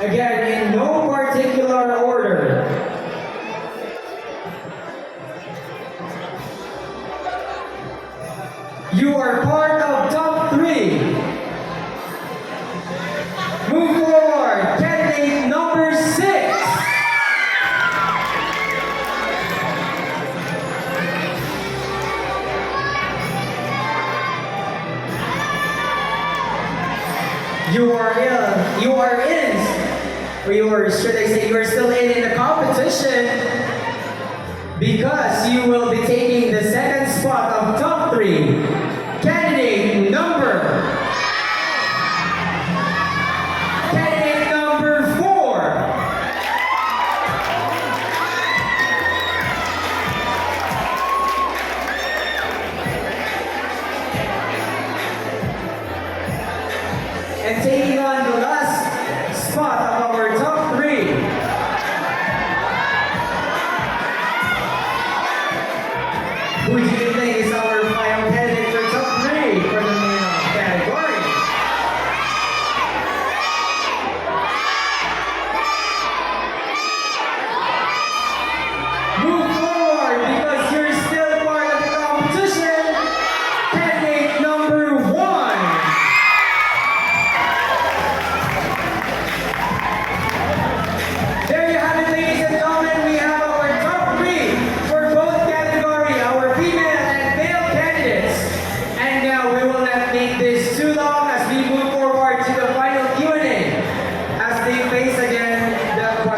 Again, in no particular order. You are part of top 3. Move forward, candidate number 6. Should I say, you are still in the competition because you will be taking the second spot of top 3. Candidate number 4.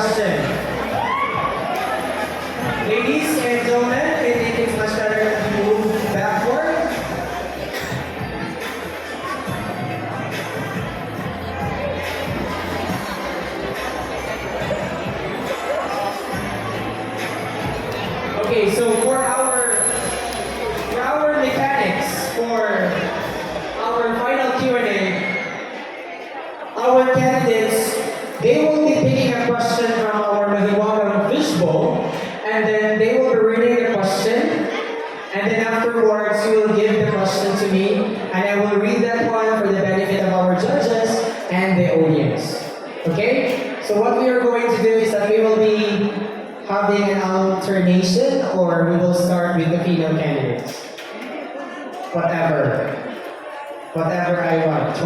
question. Ladies and gentlemen, I think it's much better if you move backward. Okay, so for our mechanics, for our final Q&A, our candidates, they will be picking a question from our Mahiwagang fishbowl, and then they will be reading the question, and then afterwards you will give the question to me, and I will read that one for the benefit of our judges and the audience. Okay? So what we are going to do is that we will be having an alternation, or we will start with the female candidates. Whatever I want.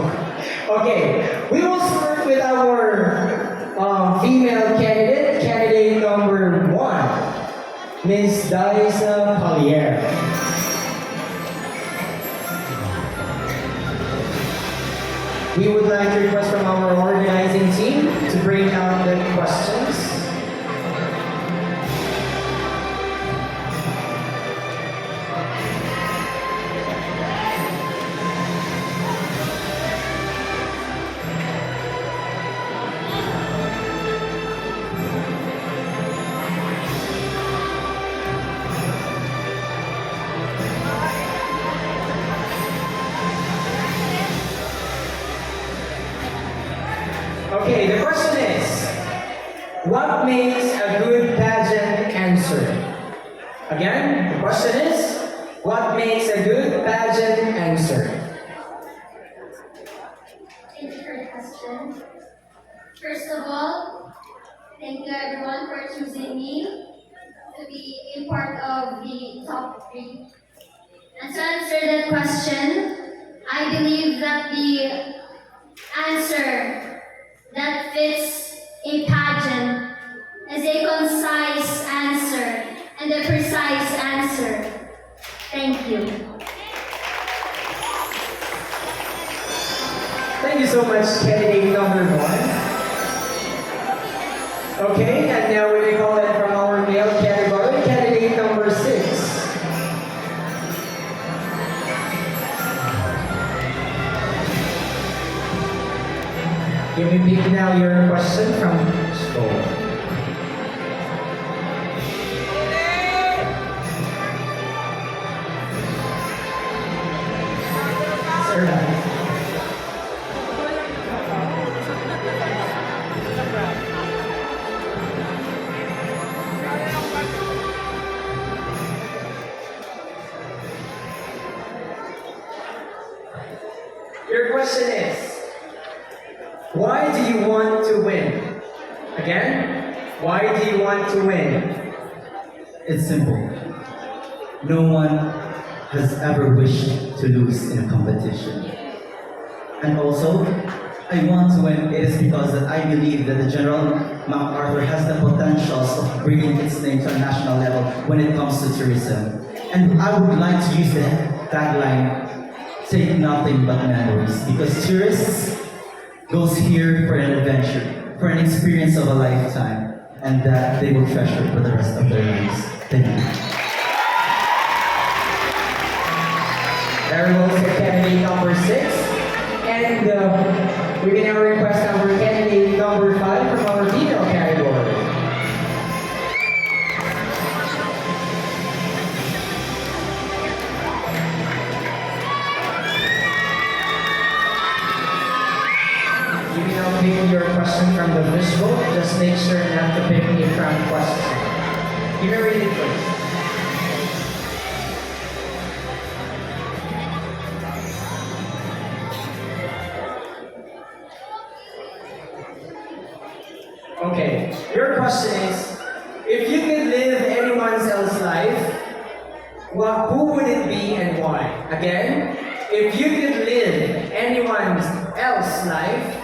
Okay, we will start with our female candidate number 1, Miss Daisa Collier. We would like to request from our organizing team to bring out the questions. Okay, the question is, what makes a good pageant answer? Again, the question is, what makes a good pageant answer? Thank you for the question. First of all, thank you everyone for choosing me to be a part of the top 3. And to answer that question, I believe that the answer that fits a pageant is a concise answer and a precise answer. Thank you. Thank you so much, candidate number 1. Okay, and now we will call it from our male category, candidate number 6. You may pick now your question from school. Sir. Your question is, why do you want to win? Again, why do you want to win? It's simple. No one has ever wished to lose in a competition. And also, I want to win. It is because that I believe that the General MacArthur has the potentials of bringing its name to a national level when it comes to tourism. And I would like to use the tagline, take nothing but memories, because tourists goes here for an adventure, for an experience of a lifetime, and that they will treasure for the rest of their lives. Thank you. Very well said, candidate number 6. And we can now request our candidate number 5 from our female category. You can now pick your question from the visual. Just make sure not to pick a front question. You may read it first. Okay, your question is, if you could live anyone else's life, who would it be and why? Again, if you could live anyone else's life,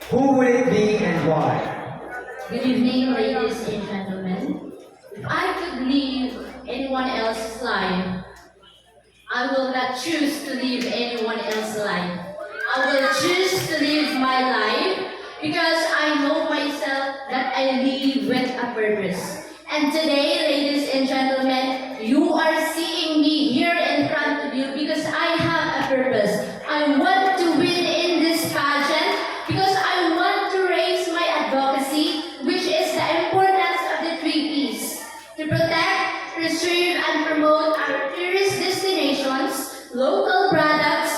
who would it be and why? Good evening, ladies and gentlemen. If I could live anyone else's life, I will not choose to live anyone else's life. I will choose to live my life because I know myself that I live with a purpose. And today, ladies and gentlemen, you are seeing me here in front of you because I have a purpose. I want to win in this pageant because I want to raise my advocacy, which is the importance of the 3 Ps: to protect, preserve, and promote our tourist destinations, local products,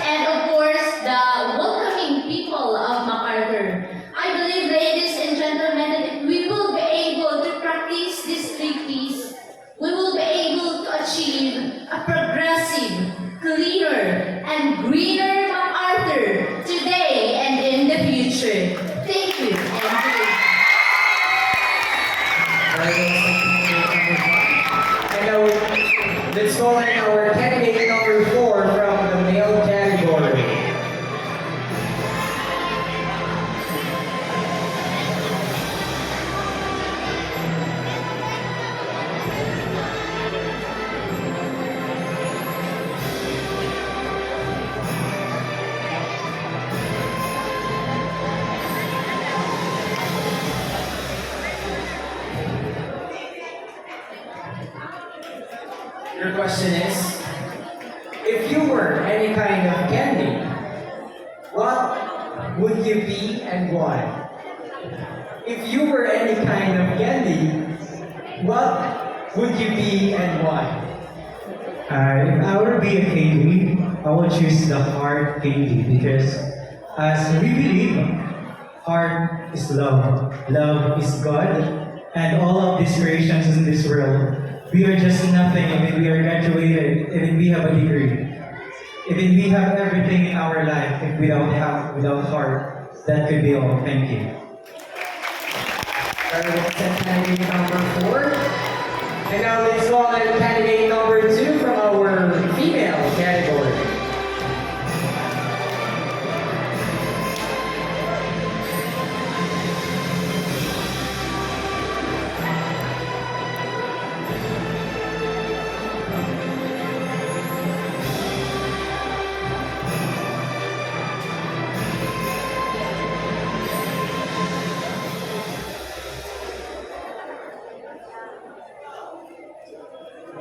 and of course, the welcoming people of MacArthur. I believe, ladies and gentlemen, that if we will be able to practice these 3 Ps, we will be able to achieve a progressive, cleaner, and greener MacArthur today and in the future. Thank you, and good evening. And now, let's call in our candidate number 4 from the male category. Your question is, if you were any kind of candy, what would you be and why? If you were any kind of candy, what would you be and why? If I were to be a candy, I would choose the heart candy because as we believe, heart is love, love is God, and all of these creations in this world, we are just nothing even we are graduated, even we have a degree. Even we have everything in our life, if without heart, that could be all. Thank you. Represent candidate number 4. And now let's call in candidate number 2 from our female category.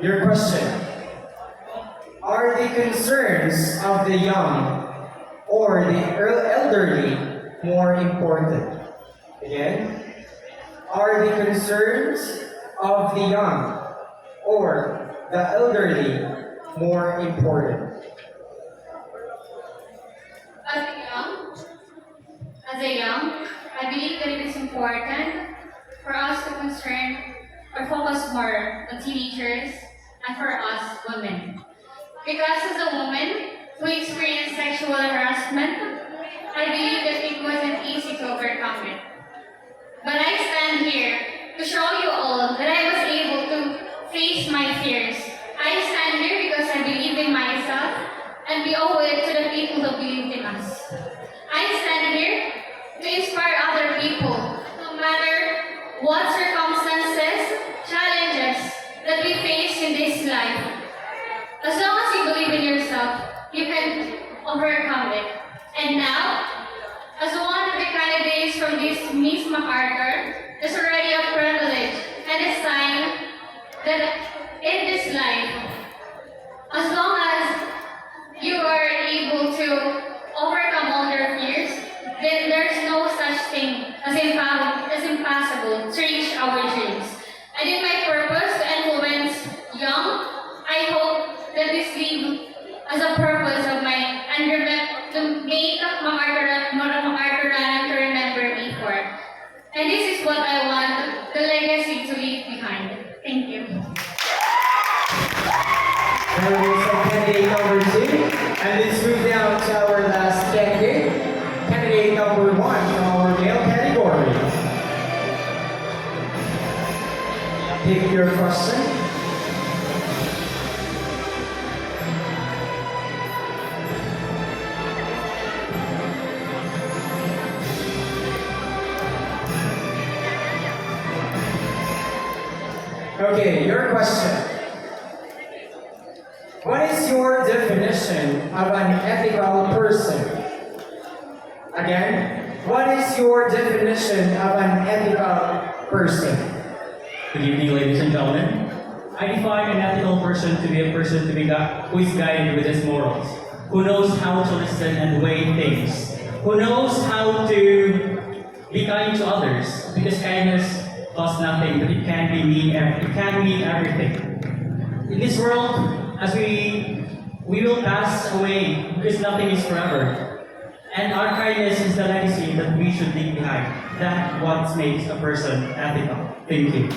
Your question: are the concerns of the young or the elderly more important? Again, are the concerns of the young or the elderly more important? As a young, I believe that it is important for us to concern or focus more on teenagers and for us women. Because as a woman who experienced sexual harassment, I believe that it wasn't easy to overcome it. But I stand here to show you all that I was able to face my fears. I stand here because I believe in myself and we owe it to the people who believed in us. I stand here to inspire other people, no matter what circumstances, challenges that we face in this life. As long as you believe in yourself, you can overcome it. And now, as one of the candidates from this Miss MacArthur, it's already a privilege and a sign that in this life, as long as you are able to overcome all your fears, then there's no such thing as impossible to reach our dreams. And in my purpose to influence young, I hope that this leave as a purpose of mine and to make MacArthur to remember me for. And this is what I want the legacy to leave behind. Thank you. Now we have candidate number 2, and let's move down to our last candidate, candidate number 1 from our male category. Pick your question. Okay, your question. What is your definition of an ethical person? again, what is your definition of an ethical person? Good evening, ladies and gentlemen. I define an ethical person to be a person who is guided with his morals, who knows how to listen and weigh things, who knows how to be kind to others, because kindness costs nothing, but it can mean everything. In this world, as we will pass away, because nothing is forever. And our kindness is the legacy that we should leave behind. That's what makes a person ethical. Thank you.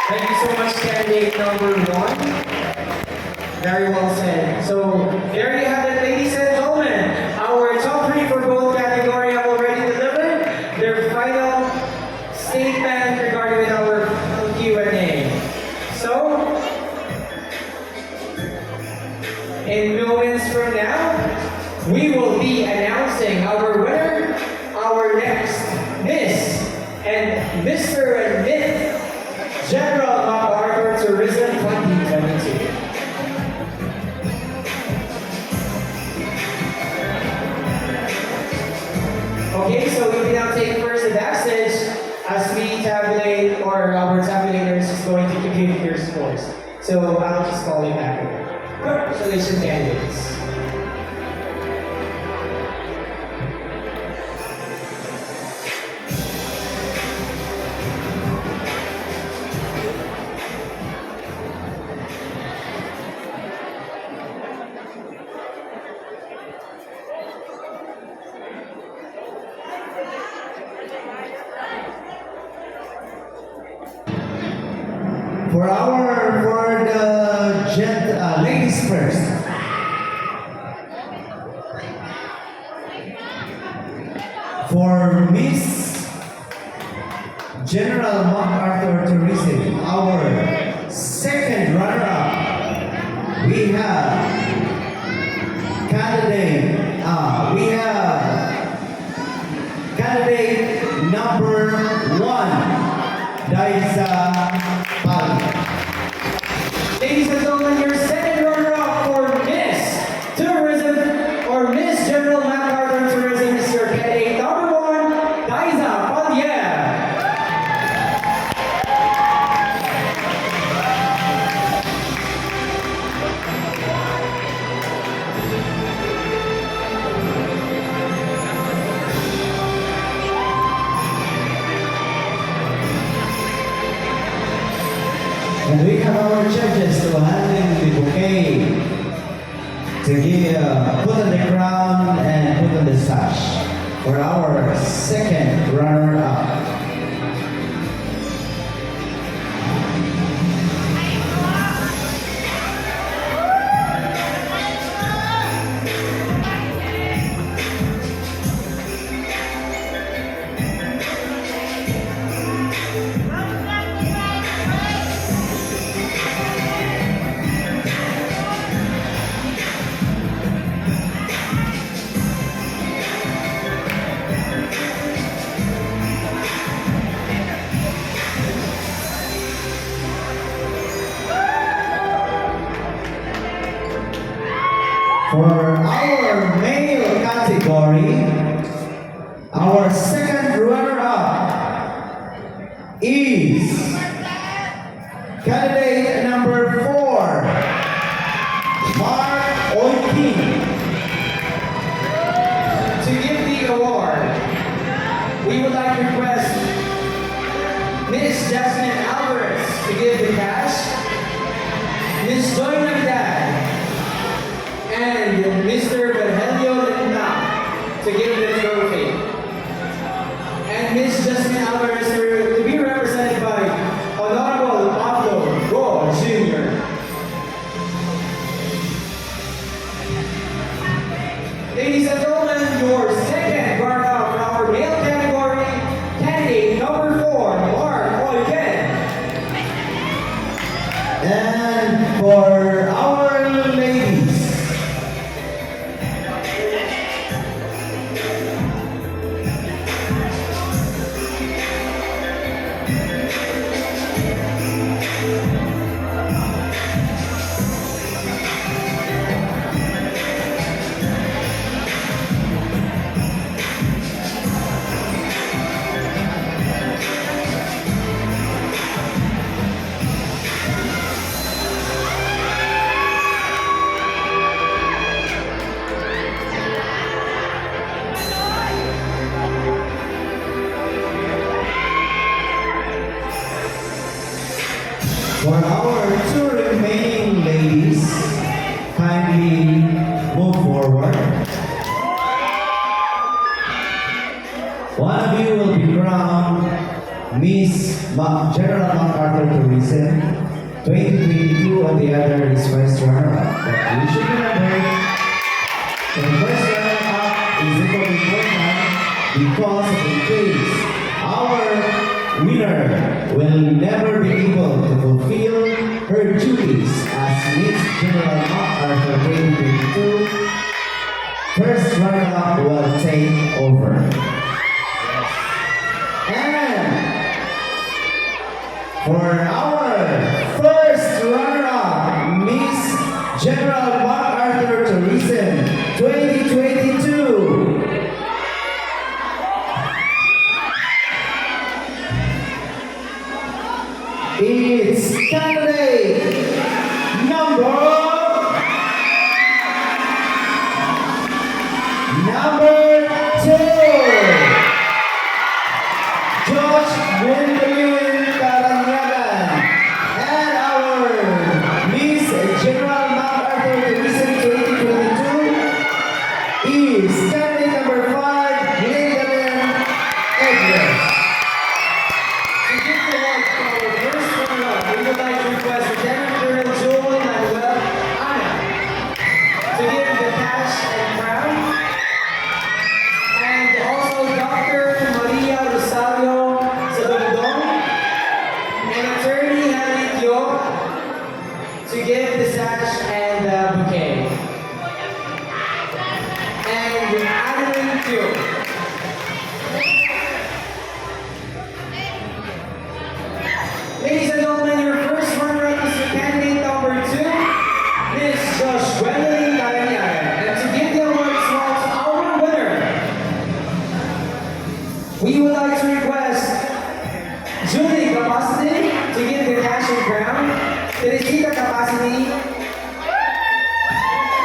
Thank you so much, candidate number 1. Very well said. So, there you have it, ladies and gentlemen. Our top 3 for both category have already delivered their final statement regarding with our Q&A. So, in moments from now, we will be announcing our winner, our next Miss and Mr. and Miss General MacArthur Tourism 2022. Okay, so we will now take first the backstage as we tabulate, or our tabulators is going to compute your scores. So I'll just call it back again. Congratulations, candidates. For the ladies first. For Miss General MacArthur Tourism, our second runner-up, we have candidate number 1, Daisa Pali. Ladies and gentlemen, your second runner-up for Miss Tourism or Miss General MacArthur Tourism is your candidate number 1, Daisa Padilla. And we have our judges to handle the bouquet, to put on the crown and put on the sash for our second runner-up. For our male category, our second runner-up is candidate number 4, Mark Oikin. To give the award, we would like to request Miss Jasmine Alvarez to give the cash, Miss Joy Navidad, and Mr. Virgilio Lina to give the trophy. And Miss Jasmine Alvarez to be represented by Honorable Pablo Go Jr. Ladies and gentlemen, your second runner-up for our male category, candidate number 4, Mark Oiken. And for our ladies, One of you will be crowned Miss General MacArthur Tourism 2022, and the other is first runner-up. But you should remember, the first runner-up is equally important because in case our winner will never be able to fulfill her duties as Miss General MacArthur 2022, first runner-up will take over. And for our first runner-up, Miss General MacArthur Tourism 2022. It's candidate number 2. Josh Gwendolyn Karanyagan, and our Miss General MacArthur Tourism 2022 is candidate number 5, Gwendolyn Edwards. To give the award to our first runner-up, we would like to request Lieutenant Colonel Joel Manuel Ana to give the cash and crown, and also Dr. Maria Rosario Sadongdong and Attorney Harry Tio to give the sash and the bouquet. And Adeline Tio. Ladies and gentlemen, your first runner-up is candidate number 2, Miss Josh Gwendolyn Karanyagan. And to give the award as well to our winner, we would like to request Julie Capacity to give the cash and crown, Teresita Capacity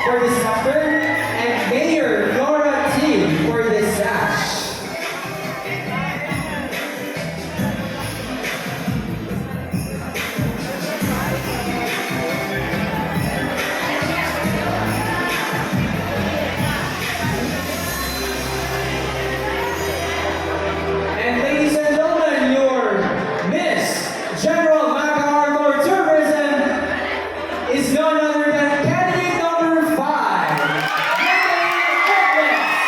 for the scepter, and Mayor Laura T for the sash. And ladies and gentlemen, your Miss General MacArthur Tourism is none other than candidate number 5, Gwendolyn Edwards.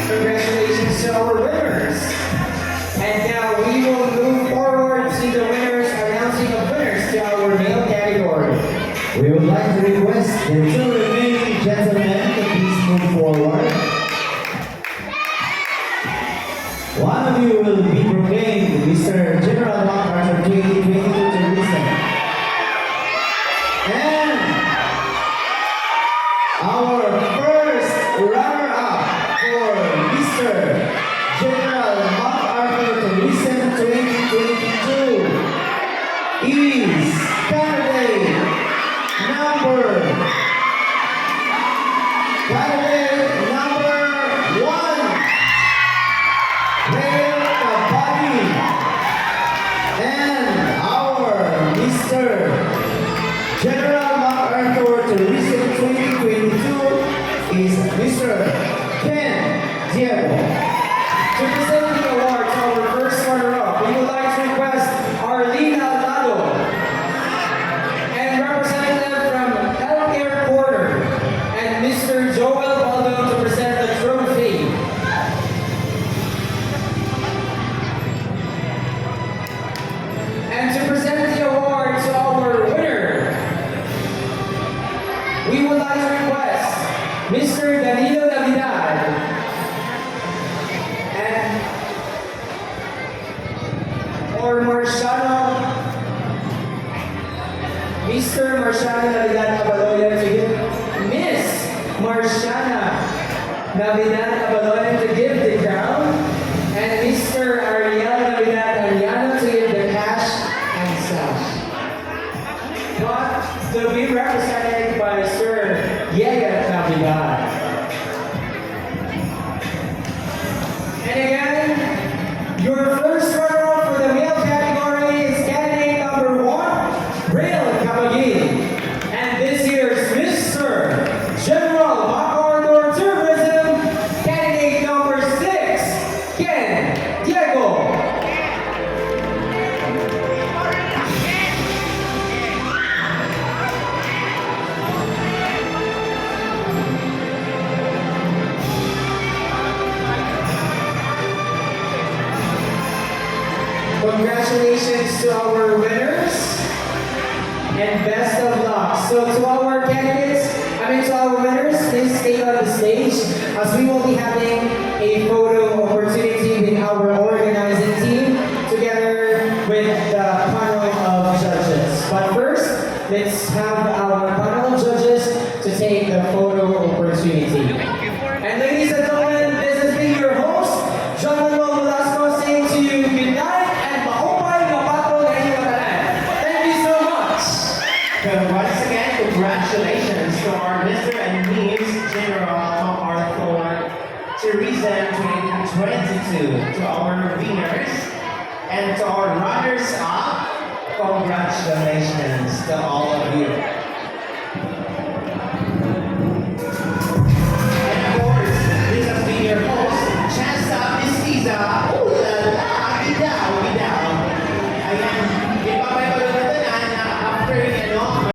Congratulations to our winners. And now we will move forward to the winners, announcing of winners to our male category. We would like to request the 2 remaining gentlemen to please move forward. One of you will be proclaimed Mr. General MacArthur 2022 Tourism. And our first runner-up for Mr. General MacArthur Tourism 2022 Sir General MacArthur Tourism 2022 is Mr. Ken Diego. To present the award to our first runner-up, we would like to request Arlene Alado and representative from Healthcare Porter and Mr. Joel Baldo to present the trophy. And to present the award to our winner, we would like to request Mr. Danilo Navidad and or Marciano, Mr. Marciano Navidad Abaloyan to give Miss Marciana Navidad Abaloyan to give the crown, and Mr. Ariel Navidad Ariano to give the cash and sash. But to be represented by Sir Yaya Navidad. And again, your first runner-up for the male category is candidate number 1, Rail Kabagi. And this year's Mr. General MacArthur Tourism, candidate number 6, Ken Diego. Congratulations to our winners and best of luck. So to our candidates, to our winners, please stay on the stage as we will be having a photo opportunity with our organizing team together with the panel of judges. But first, let's have our panel of judges to take the photo opportunity. And ladies and gentlemen, this has been your host, John Manuel Velasco, saying to you good night and mahupay na pato na inyong tanan. Thank you so much. So once again, congratulations to our Mr. and Miss General MacArthur Tourism 2022, to our winners and to our runners-up. Congratulations to all of you.